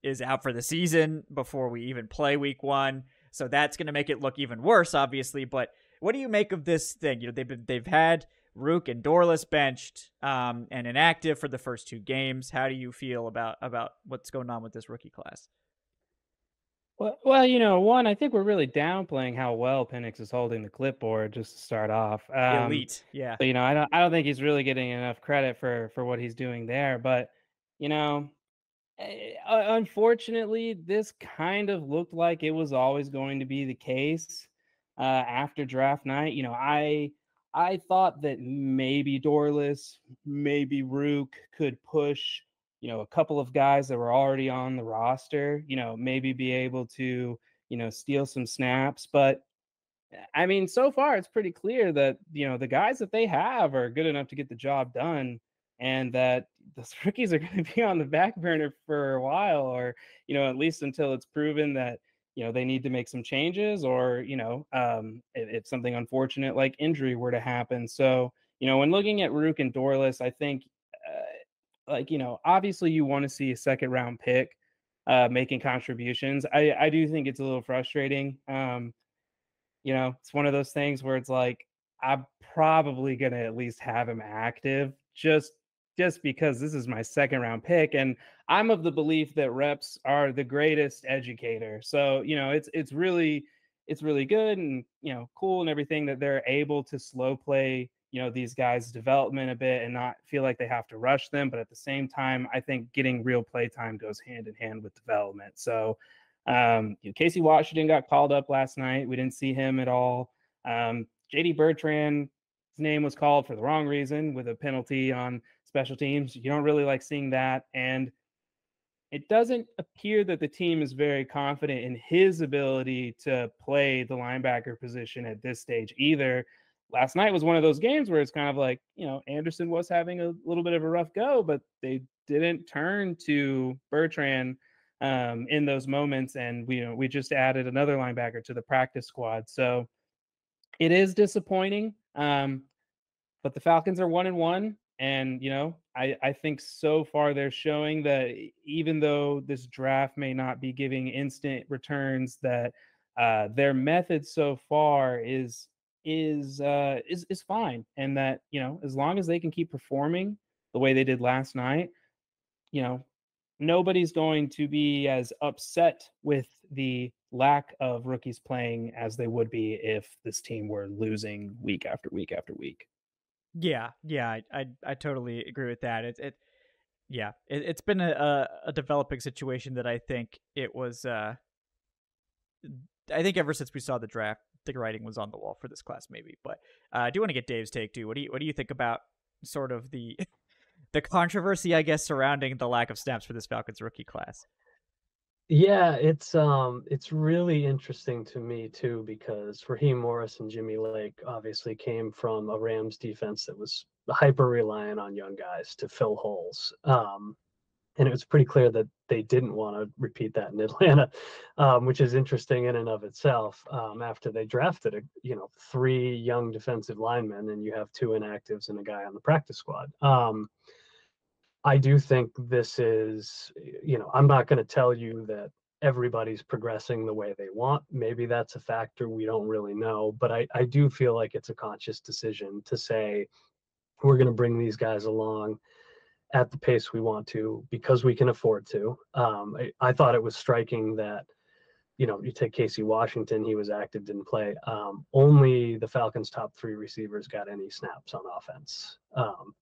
is out for the season before we even play week 1. So that's going to make it look even worse, obviously. But what do you make of this thing? They've had Rook and Dorless benched and inactive for the first 2 games. How do you feel about what's going on with this rookie class? Well, one, I think we're really downplaying how well Penix is holding the clipboard just to start off. Elite, yeah. But I don't think he's really getting enough credit for what he's doing there. But unfortunately, this kind of looked like it was always going to be the case after draft night. I thought that maybe Dorless, maybe Rook could push, a couple of guys that were already on the roster, maybe be able to, steal some snaps. But I mean, so far it's pretty clear that, the guys that they have are good enough to get the job done, and that those rookies are going to be on the back burner for a while, or, at least until it's proven that, they need to make some changes, or, if something unfortunate like injury were to happen. So, when looking at Rook and Dorless, I think, obviously you want to see a second round pick making contributions. I do think it's a little frustrating. It's one of those things where it's like, I'm probably going to at least have him active just because this is my second round pick. And I'm of the belief that reps are the greatest educator. So, it's really good and, cool and everything that they're able to slow play, these guys' development a bit and not feel like they have to rush them. But at the same time, I think getting real play time goes hand in hand with development. So, Casey Washington got called up last night. We didn't see him at all. JD Bertrand, his name was called for the wrong reason with a penalty on special teams. You don't really like seeing that. And it doesn't appear that the team is very confident in his ability to play the linebacker position at this stage either. Last night was one of those games where it's kind of like, Andersen was having a little bit of a rough go, but they didn't turn to Bertrand in those moments. And we just added another linebacker to the practice squad. So it is disappointing. But the Falcons are 1-1. And, I think so far they're showing that even though this draft may not be giving instant returns, that their method so far is fine. And that, as long as they can keep performing the way they did last night, nobody's going to be as upset with the lack of rookies playing as they would be if this team were losing week after week after week. Yeah, I totally agree with that. It's been a developing situation that I think it was. I think ever since we saw the draft, the writing was on the wall for this class, maybe. But I do want to get Dave's take too. What do you think about sort of the controversy, I guess, surrounding the lack of snaps for this Falcons rookie class? Yeah, it's really interesting to me too, because Raheem Morris and Jimmy Lake obviously came from a Rams defense that was hyper reliant on young guys to fill holes. And it was pretty clear that they didn't want to repeat that in Atlanta, which is interesting in and of itself. After they drafted 3 young defensive linemen, and you have 2 inactives and a guy on the practice squad. I do think this is, I'm not going to tell you that everybody's progressing the way they want. Maybe that's a factor. We don't really know. But I do feel like it's a conscious decision to say, we're going to bring these guys along at the pace we want to because we can afford to. I thought it was striking that, you take Casey Washington, he was active, didn't play. Only the Falcons' top 3 receivers got any snaps on offense.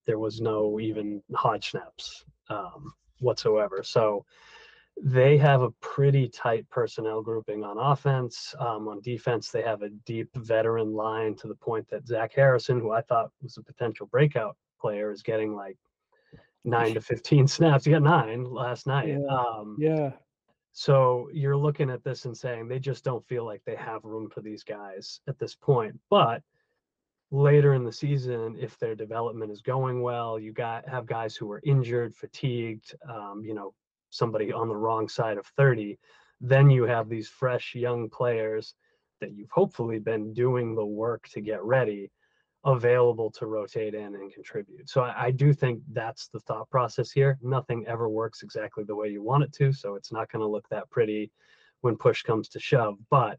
There was no even Hodge snaps whatsoever. So they have a pretty tight personnel grouping on offense. On defense, they have a deep veteran line to the point that Zach Harrison, who I thought was a potential breakout player, is getting like 9 to 15 snaps. He got 9 last night. Yeah. So you're looking at this and saying they just don't feel like they have room for these guys at this point. But later in the season, if their development is going well, you have guys who are injured, fatigued, somebody on the wrong side of 30, then you have these fresh young players that you've hopefully been doing the work to get ready. available to rotate in and contribute. So I do think that's the thought process here. Nothing ever works exactly the way you want it to, so it's not going to look that pretty when push comes to shove. But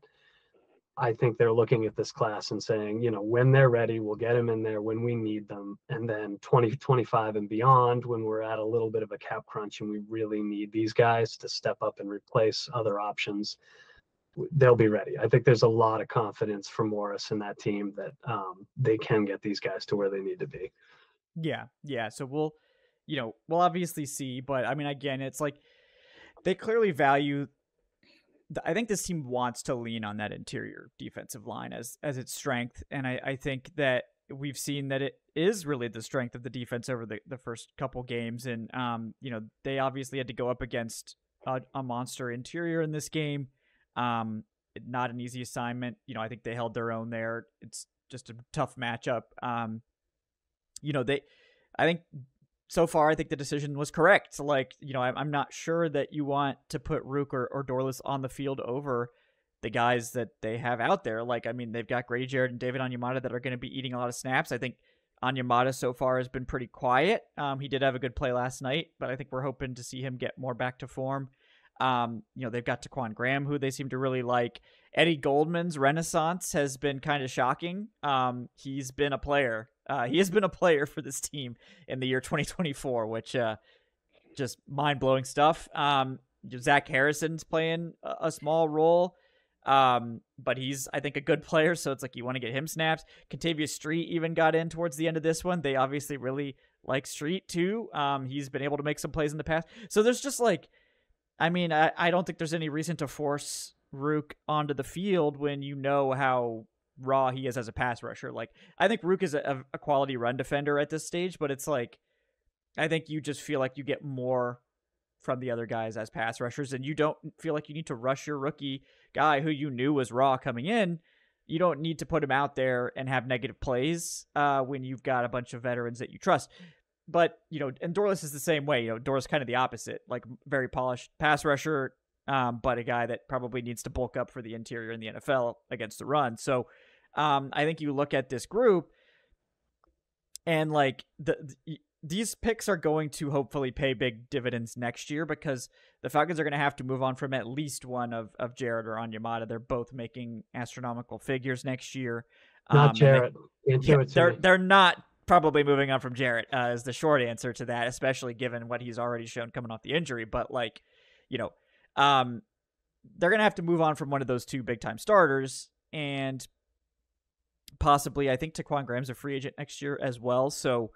I think they're looking at this class and saying, when they're ready, we'll get them in there when we need them. And then 2025 and beyond, when we're at a little bit of a cap crunch and we really need these guys to step up and replace other options, they'll be ready. I think there's a lot of confidence for Morris and that team that they can get these guys to where they need to be. Yeah. So we'll obviously see, but I mean, again, it's like they clearly value. I think this team wants to lean on that interior defensive line as its strength, and I think that we've seen that it is really the strength of the defense over the first couple games, and they obviously had to go up against a monster interior in this game. Not an easy assignment. I think they held their own there. It's just a tough matchup. I think so far, I think the decision was correct. Like, I'm not sure that you want to put Rook or Dorless on the field over the guys that they have out there. Like, I mean, they've got Grady Jarrett and David Onyemata that are going to be eating a lot of snaps. I think Onyemata so far has been pretty quiet. He did have a good play last night, but I think we're hoping to see him get more back to form. They've got Taquan Graham, who they seem to really like. Eddie Goldman's renaissance has been kind of shocking. He's been a player. He has been a player for this team in the year 2024, which just mind-blowing stuff. Zach Harrison's playing a small role, but he's, I think, a good player, so it's like you want to get him snaps. Kentavious Street even got in towards the end of this one. They obviously really like Street, too. He's been able to make some plays in the past. So there's just like, I mean, I don't think there's any reason to force Rook onto the field when you know how raw he is as a pass rusher. Like, I think Rook is a quality run defender at this stage, but it's like, I think you just feel like you get more from the other guys as pass rushers, and you don't feel like you need to rush your rookie guy who you knew was raw coming in. You don't need to put him out there and have negative plays when you've got a bunch of veterans that you trust. But, and Dorless is the same way. Dorless kind of the opposite, like very polished pass rusher, but a guy that probably needs to bulk up for the interior in the NFL against the run. So I think you look at this group and like these picks are going to hopefully pay big dividends next year because the Falcons are going to have to move on from at least one of Jarrett or Onyemata. They're both making astronomical figures next year. Not Jarrett. They're not probably moving on from Jarrett is the short answer to that, especially given what he's already shown coming off the injury. But like, they're going to have to move on from one of those two big time starters, and possibly I think Taquan Graham's a free agent next year as well. So,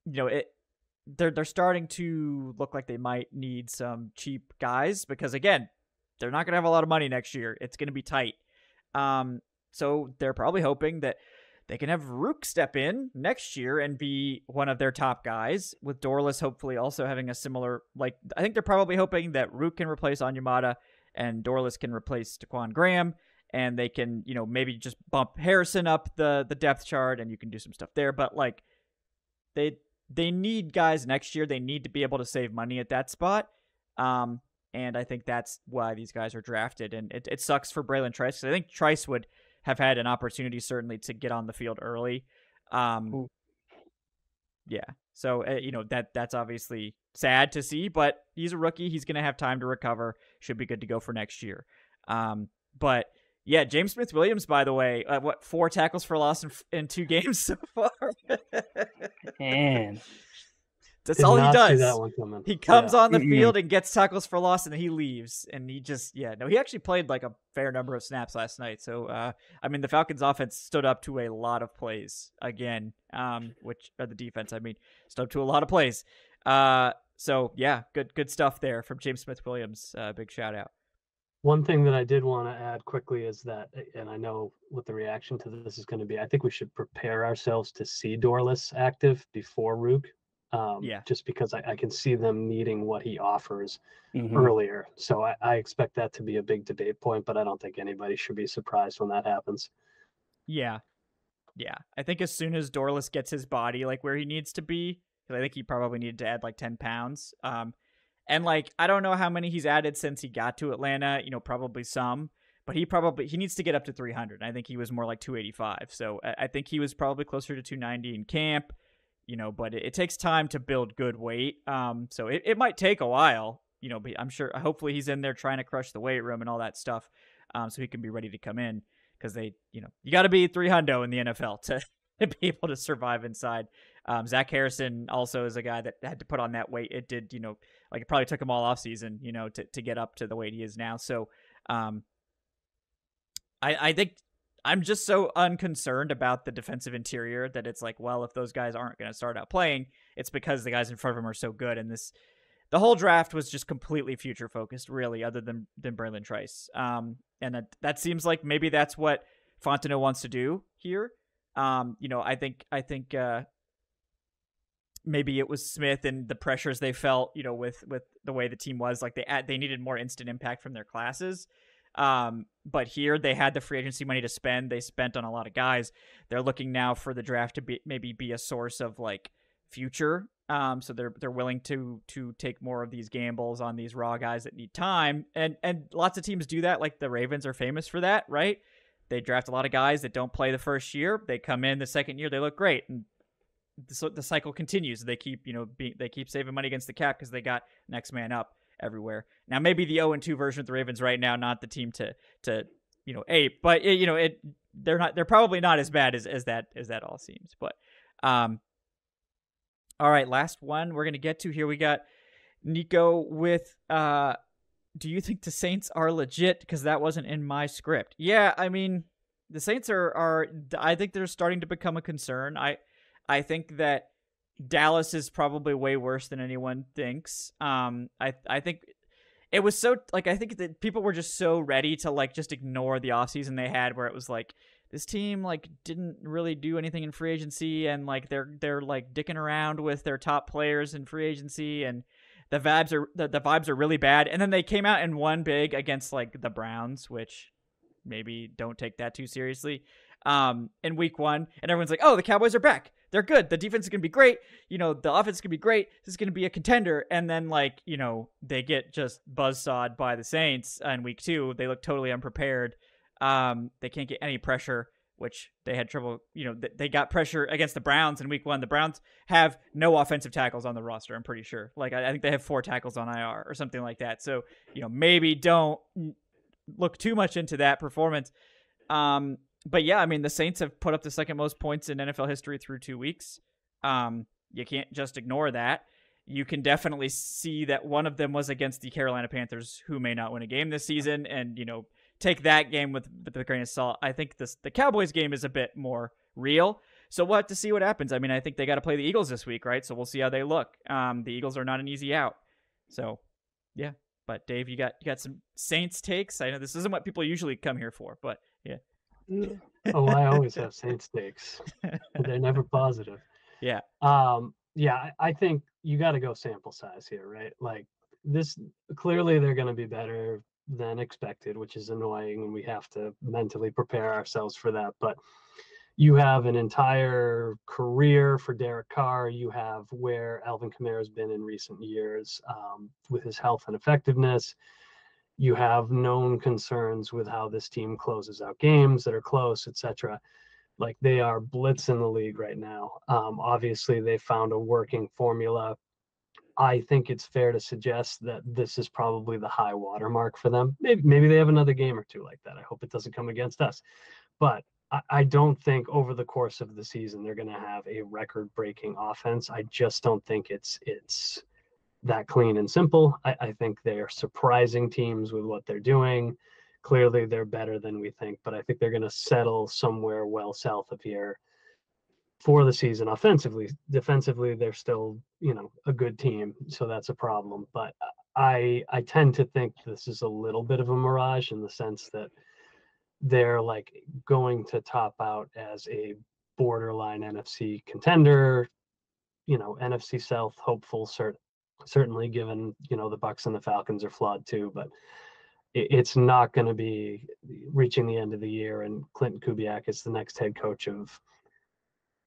they're starting to look like they might need some cheap guys because again, they're not going to have a lot of money next year. It's going to be tight. So they're probably hoping that they can have Rook step in next year and be one of their top guys, with Dorless hopefully also having a similar, like, I think they're probably hoping that Rook can replace Onyemata and Dorless can replace Taquan Graham, and they can, maybe just bump Harrison up the depth chart and you can do some stuff there. But like, they need guys next year. They need to be able to save money at that spot. And I think that's why these guys are drafted. And it sucks for Braylon Trice, because I think Trice would have had an opportunity certainly to get on the field early. Yeah. So, that's obviously sad to see, but he's a rookie. He's going to have time to recover. Should be good to go for next year. But yeah, James Smith-Williams, by the way, 4 tackles for loss in 2 games so far. Man. That's all he does. He comes on the Mm-mm. field and gets tackles for loss, and then he leaves. And he just, he actually played like a fair number of snaps last night. So, the Falcons offense stood up to a lot of plays again, or the defense, stood up to a lot of plays. So yeah, good stuff there from James Smith-Williams. Big shout out. One thing that I did want to add quickly is that, and I know what the reaction to this is going to be, I think we should prepare ourselves to see Dorless active before Rook. Just because I can see them needing what he offers earlier. So I expect that to be a big debate point, but I don't think anybody should be surprised when that happens. Yeah. I think as soon as Dorless gets his body like where he needs to be, because I think he probably needed to add like 10 pounds. And like, I don't know how many he's added since he got to Atlanta, probably some, but he needs to get up to 300. I think he was more like 285. So I think he was probably closer to 290 in camp, but it takes time to build good weight. So it might take a while, but I'm sure, hopefully he's in there trying to crush the weight room and all that stuff. So he can be ready to come in, because you got to be 300 in the NFL to be able to survive inside. Zach Harrison also is a guy that had to put on that weight. It did, it probably took him all off season, to get up to the weight he is now. So, I think I'm just so unconcerned about the defensive interior that it's like, well, if those guys aren't going to start out playing, it's because the guys in front of them are so good. And the whole draft was just completely future focused, really, other than Braylon Trice. And that seems like maybe that's what Fontenot wants to do here. I think maybe it was Smith and the pressures they felt, with the way the team was, like they needed more instant impact from their classes. But here they had the free agency money to spend. They spent on a lot of guys. They're looking now for the draft to maybe be a source of like future. So they're willing to take more of these gambles on these raw guys that need time. And lots of teams do that. Like the Ravens are famous for that, right? They draft a lot of guys that don't play the first year. They come in the second year, they look great, and the cycle continues. They keep they keep saving money against the cap because they got next man up everywhere. Now maybe the 0-2 version of the Ravens right now, not the team to ape, but they're probably not as bad as that all seems. But all right, last one we're gonna get to here. We got Nico with do you think the Saints are legit? Because that wasn't in my script. Yeah, I mean, the Saints are I think they're starting to become a concern. I think that Dallas is probably way worse than anyone thinks. I think it was so, like, I think that people were just so ready to like just ignore the offseason they had, where it was like this team like didn't really do anything in free agency, and like they're like dicking around with their top players in free agency, and the vibes are really bad. And then they came out and won big against like the Browns, which maybe don't take that too seriously, in week 1. And everyone's like, oh, the Cowboys are back. They're good. The defense is going to be great. The offense is going to be great. This is going to be a contender. And then like, they get just buzzsawed by the Saints in week 2. They look totally unprepared. They can't get any pressure, which they had trouble. They got pressure against the Browns in week 1. The Browns have no offensive tackles on the roster, I'm pretty sure. Like, I think they have 4 tackles on IR or something like that. So, maybe don't look too much into that performance. But yeah, I mean, the Saints have put up the second most points in NFL history through 2 weeks. You can't just ignore that. You can definitely see that one of them was against the Carolina Panthers, who may not win a game this season, and take that game with a grain of salt. I think the Cowboys game is a bit more real. So we'll have to see what happens. I mean, I think they got to play the Eagles this week, right? So we'll see how they look. The Eagles are not an easy out. So yeah. But Dave, you got some Saints takes. I know this isn't what people usually come here for, but yeah. Oh, I always have Saints takes. They're never positive. Yeah. Yeah, I think you got to go sample size here, right? Like this, clearly they're going to be better than expected, which is annoying, and we have to mentally prepare ourselves for that. But you have an entire career for Derek Carr. You have where Alvin Kamara has been in recent years with his health and effectiveness. You have known concerns with how this team closes out games that are close, etc. Like, they are blitzing the league right now. Obviously, they found a working formula. I think it's fair to suggest that this is probably the high watermark for them. Maybe they have another game or two like that. I hope it doesn't come against us. But I don't think over the course of the season they're going to have a record-breaking offense. I just don't think it's that clean and simple. I think they're surprising teams with what they're doing. Clearly, they're better than we think, but I think they're going to settle somewhere well south of here for the season. Offensively, defensively, they're still, a good team, so that's a problem. But I tend to think this is a little bit of a mirage, in the sense that they're like going to top out as a borderline NFC contender, NFC South hopeful, certainly, given, the Bucs and the Falcons are flawed too, but it's not going to be reaching the end of the year and Clinton Kubiak is the next head coach of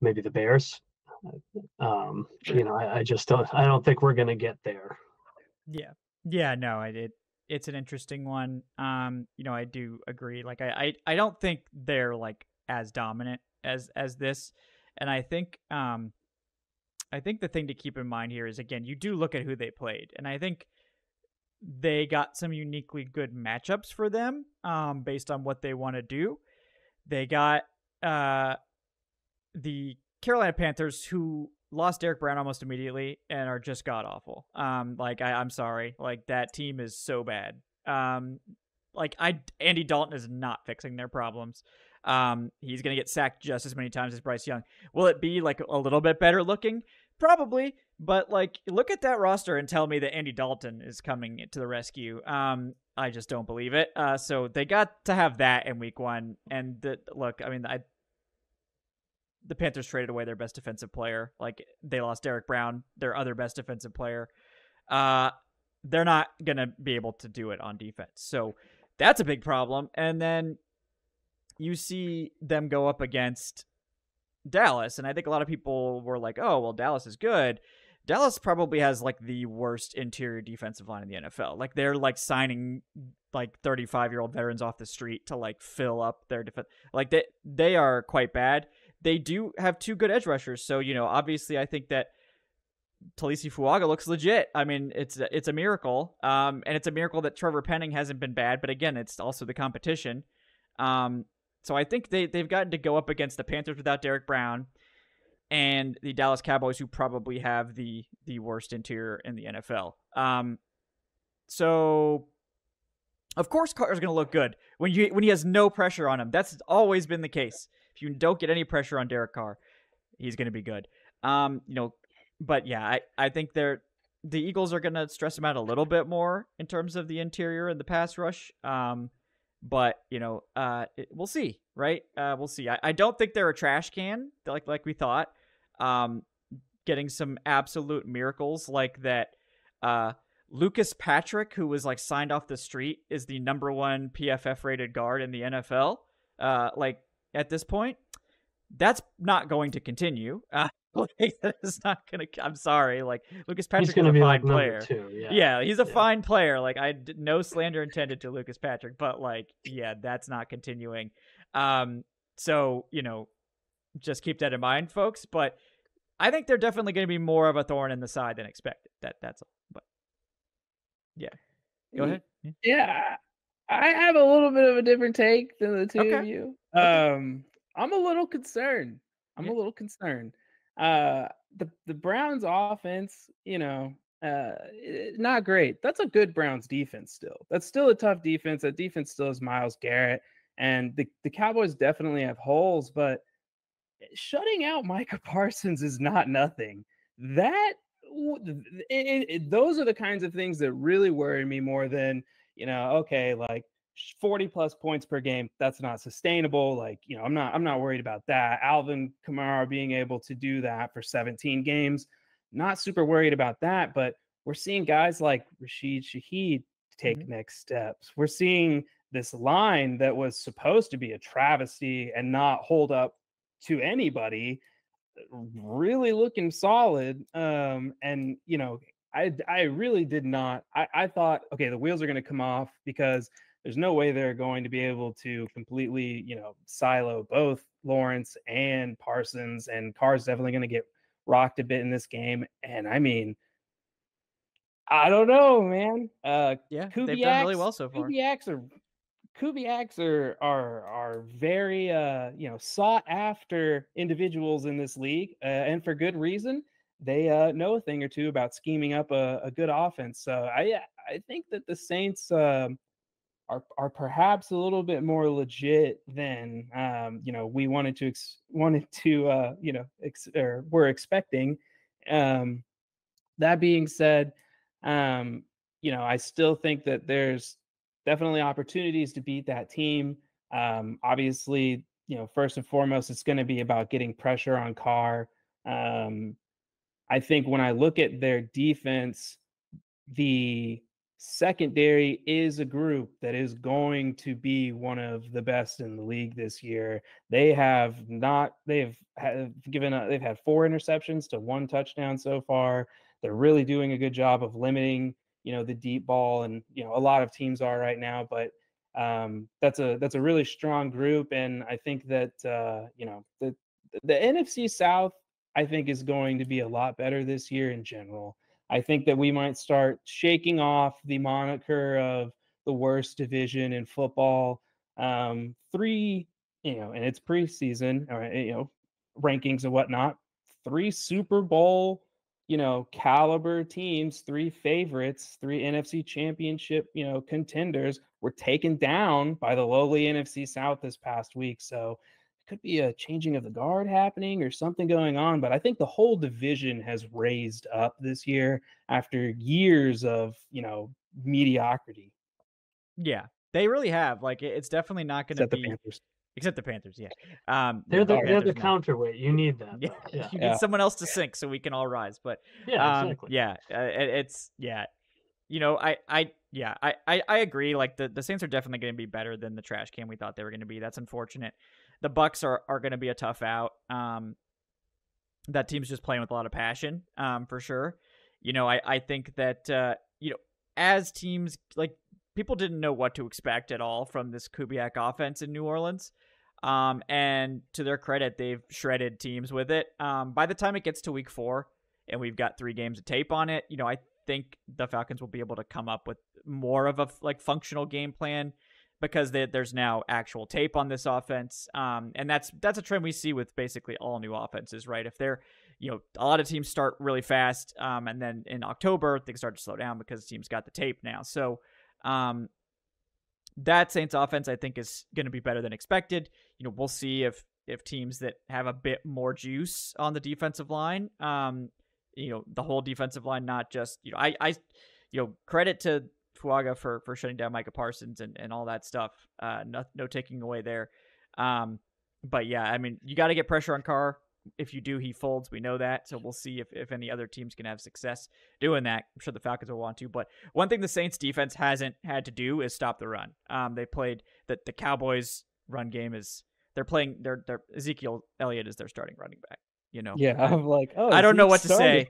maybe the Bears. I just don't think we're going to get there. Yeah. No, it's an interesting one. I do agree. Like I don't think they're like as dominant as this, and I think the thing to keep in mind here is, again, you do look at who they played, and I think they got some uniquely good matchups for them based on what they want to do. They got the Carolina Panthers, who lost Derek Brown almost immediately and are just god awful. I'm sorry, like that team is so bad. Andy Dalton is not fixing their problems. He's gonna get sacked just as many times as Bryce Young. Will it be like a little bit better looking? Probably, but like look at that roster and tell me that Andy Dalton is coming to the rescue. I just don't believe it. So they got to have that in week 1. And the Panthers traded away their best defensive player. Like they lost Derek Brown, their other best defensive player. They're not going to be able to do it on defense. So that's a big problem. And then you see them go up against Dallas. And I think a lot of people were like, oh, well, Dallas is good. Dallas probably has like the worst interior defensive line in the NFL. Like they're like signing like 35-year-old veterans off the street to like fill up their defense. Like they are quite bad. They do have 2 good edge rushers. So, obviously I think that Talisi Fuaga looks legit. I mean, it's a miracle. And it's a miracle that Trevor Penning hasn't been bad, but again, it's also the competition. So I think they've gotten to go up against the Panthers without Derek Brown and the Dallas Cowboys, who probably have the worst interior in the NFL. So of course Carter's going to look good when he has no pressure on him. That's always been the case. If you don't get any pressure on Derek Carr, he's going to be good. But yeah, I think the Eagles are going to stress him out a little bit more in terms of the interior and the pass rush. But we'll see, right? We'll see. I don't think they're a trash can like we thought. Getting some absolute miracles like that. Lucas Patrick, who was like signed off the street, is the number 1 PFF rated guard in the NFL. At this point, that's not going to continue. It's not gonna. I'm sorry. Like Lucas Patrick is a fine player. Number 2, yeah, he's a fine player. Like no slander intended to Lucas Patrick, but like, yeah, that's not continuing. So just keep that in mind, folks. But I think they're definitely going to be more of a thorn in the side than expected. That's all. But yeah, go ahead. Yeah, I have a little bit of a different take than the two of you. Okay. I'm a little concerned. A little concerned. The Browns offense, not great. That's a good Browns defense still. That's still a tough defense. That defense still has Myles Garrett. And the Cowboys definitely have holes, but shutting out Micah Parsons is not nothing. Those are the kinds of things that really worry me more than, okay, like 40 plus points per game, that's not sustainable. Like, I'm not worried about that. Alvin Kamara being able to do that for 17 games, not super worried about that. But we're seeing guys like Rashid Shaheed take next steps. We're seeing this line that was supposed to be a travesty and not hold up to anybody really looking solid. And I really did not. I thought, okay, the wheels are going to come off because there's no way they're going to be able to completely, silo both Lawrence and Parsons, and Carr's definitely going to get rocked a bit in this game. And I mean, I don't know, man. They've done really well so far. Kubiaks are very sought after individuals in this league, and for good reason. They know a thing or two about scheming up a good offense. So I think that the Saints are perhaps a little bit more legit than we we're expecting. That being said, I still think that there's definitely opportunities to beat that team. Obviously, first and foremost, it's going to be about getting pressure on Carr. I think when I look at their defense, the secondary is a group that is going to be one of the best in the league this year. They've had 4 interceptions to 1 touchdown so far. They're really doing a good job of limiting the deep ball, and a lot of teams are right now. But that's a really strong group, and I think that the NFC South, I think, is going to be a lot better this year in general. I think that we might start shaking off the moniker of the worst division in football. Three, and it's preseason, or rankings and whatnot. 3 Super Bowl, caliber teams, 3 favorites, 3 NFC championship, contenders were taken down by the lowly NFC South this past week. So it could be a changing of the guard happening or something going on. But I think the whole division has raised up this year after years of, mediocrity. Yeah, they really have. Like, it's definitely not going to Except the be Panthers. except the Panthers. Yeah, They're the Panthers now. counterweight. You need that. Yeah, Though. Yeah. you need someone else to sink so we can all rise. But Yeah, exactly. it's I agree. Like the Saints are definitely going to be better than the trash can we thought they were going to be. That's unfortunate. The Bucks are going to be a tough out. That team's just playing with a lot of passion, for sure. I think that as teams, like, people didn't know what to expect at all from this Kubiak offense in New Orleans. And to their credit, they've shredded teams with it. By the time it gets to week 4 and we've got 3 games of tape on it, I think the Falcons will be able to come up with more of a functional game plan because there's now actual tape on this offense. And that's a trend we see with basically all new offenses, right? If they're, a lot of teams start really fast, and then in October things start to slow down because teams got the tape now. So, that Saints offense, I think, is going to be better than expected. We'll see if teams that have a bit more juice on the defensive line, the whole defensive line, not just, I credit to Fuaga for shutting down Micah Parsons and all that stuff. No taking away there. But yeah, I mean, you got to get pressure on Carr. If you do, he folds. We know that. So we'll see if any other teams can have success doing that. I'm sure the Falcons will want to. But one thing the Saints defense hasn't had to do is stop the run. They played the Cowboys run game is they're playing their Ezekiel Elliott is their starting running back. Yeah, I'm like, oh, I don't know what to say.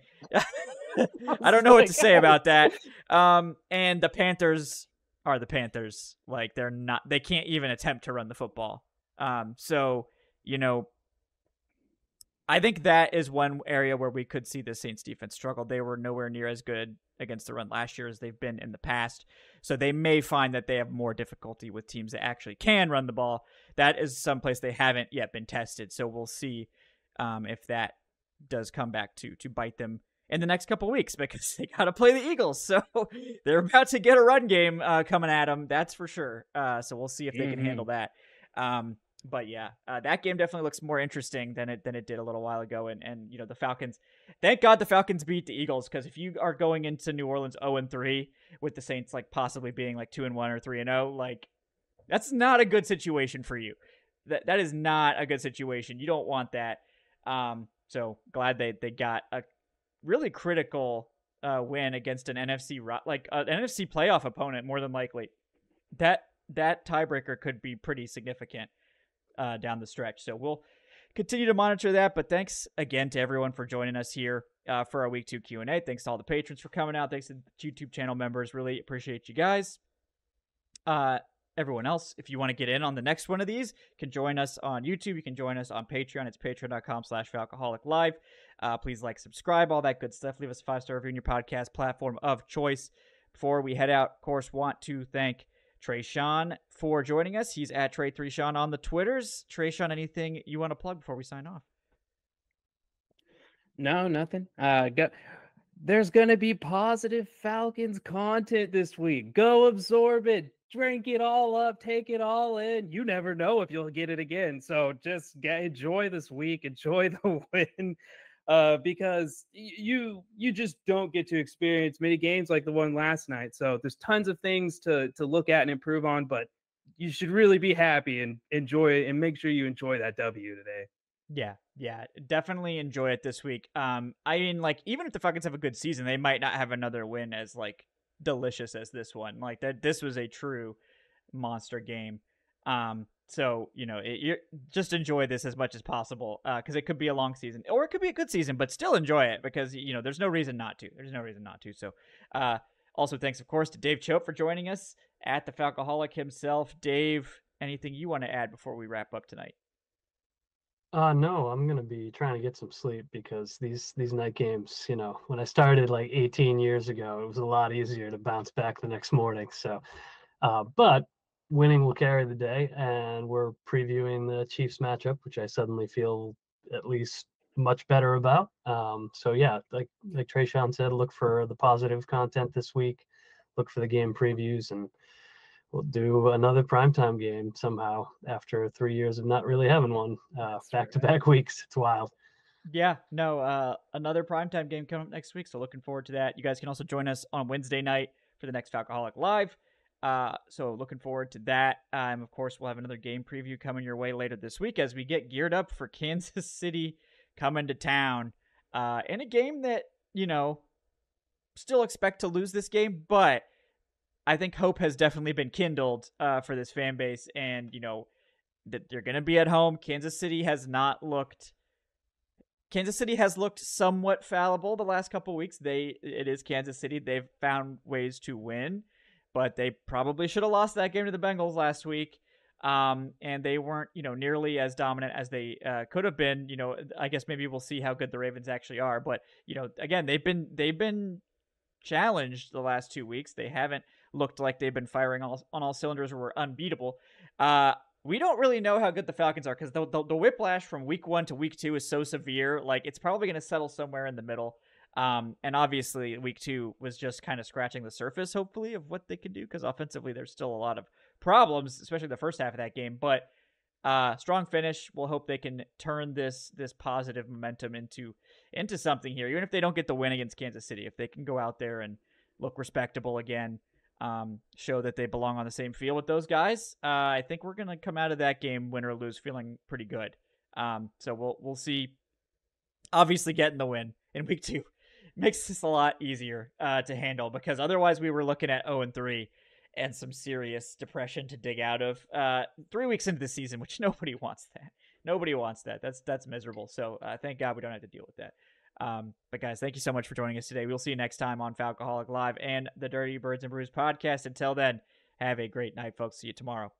I don't know what to say about that. And the Panthers are the Panthers. Like, they can't even attempt to run the football. So I think that is one area where we could see the Saints defense struggle. They were nowhere near as good against the run last year as they've been in the past. So they may find that they have more difficulty with teams that actually can run the ball. That is someplace they haven't yet been tested. So we'll see if that does come back to bite them in the next couple of weeks, because they got to play the Eagles. So they're about to get a run game coming at them. That's for sure. So we'll see if they can handle that. But yeah, that game definitely looks more interesting than it did a little while ago. And the Falcons, thank God the Falcons beat the Eagles, because if you are going into New Orleans 0-3 with the Saints like possibly being like 2-1 or 3-0, like, that's not a good situation for you. That is not a good situation. You don't want that. So glad they got a really critical win against an NFC playoff opponent, more than likely. That tiebreaker could be pretty significant down the stretch. So we'll continue to monitor that. But thanks again to everyone for joining us here for our week 2 Q&A. Thanks to all the patrons for coming out. Thanks to the YouTube channel members. Really appreciate you guys. Everyone else, if you want to get in on the next one of these, you can join us on YouTube. You can join us on Patreon. It's patreon.com/Falcoholic Live. Please like, subscribe, all that good stuff. Leave us a 5-star review in your podcast platform of choice. Before we head out, of course, want to thank Tre'Shon for joining us. He's at Tre'Shon on the Twitters. Tre'Shon, anything you want to plug before we sign off? No, nothing. There's going to be positive Falcons content this week. Go absorb it. Drink it all up. Take it all in. You never know if you'll get it again. So just enjoy this week. Enjoy the win. Because you just don't get to experience many games like the one last night. So there's tons of things to look at and improve on, but you should really be happy and enjoy it, and make sure you enjoy that W today. Yeah, definitely enjoy it this week. I mean, like, even if the Falcons have a good season, they might not have another win as like delicious as this one. Like, this was a true monster game. So, you just enjoy this as much as possible, because it could be a long season, or it could be a good season, but still enjoy it, because, there's no reason not to. So, Also, thanks, of course, to Dave Choate for joining us at the Falcoholic himself. Dave, anything you want to add before we wrap up tonight? No, I'm gonna be trying to get some sleep because these night games, when I started like 18 years ago, it was a lot easier to bounce back the next morning. So, but winning will carry the day, and we're previewing the Chiefs matchup, which I suddenly feel at least much better about. So yeah, like Tre'Shon said, look for the positive content this week, look for the game previews, and we'll do another primetime game somehow after 3 years of not really having one back-to-back weeks. It's wild. Yeah, no, another primetime game coming up next week, so looking forward to that. You guys can also join us on Wednesday night for the next Falcoholic Live. So looking forward to that. Of course, we'll have another game preview coming your way later this week as we get geared up for Kansas City coming to town. In a game that, still expect to lose this game, but I think hope has definitely been kindled for this fan base, and that they're going to be at home. Kansas City has looked somewhat fallible the last couple of weeks. It is Kansas City. They've found ways to win, but they probably should have lost that game to the Bengals last week. And they weren't, nearly as dominant as they could have been. I guess maybe we'll see how good the Ravens actually are. But again, they've been challenged the last 2 weeks. They haven't looked like they've been firing on all cylinders or were unbeatable. We don't really know how good the Falcons are because the whiplash from week 1 to week 2 is so severe. Like, it's probably going to settle somewhere in the middle. And obviously, week 2 was just kind of scratching the surface, hopefully, of what they could do, because offensively, there's still a lot of problems, especially the first half of that game. But strong finish. We'll hope they can turn this positive momentum into something here, even if they don't get the win against Kansas City. If they can go out there and look respectable again, show that they belong on the same field with those guys, I think we're gonna come out of that game, win or lose, feeling pretty good. So we'll see. Obviously, getting the win in week 2 makes this a lot easier to handle, because otherwise we were looking at 0-3 and some serious depression to dig out of 3 weeks into the season, which nobody wants that. Nobody wants that. That's miserable. So thank God we don't have to deal with that. But guys, thank you so much for joining us today. We'll see you next time on Falcoholic Live and the Dirty Birds and Brews podcast. Until then, have a great night, folks. See you tomorrow.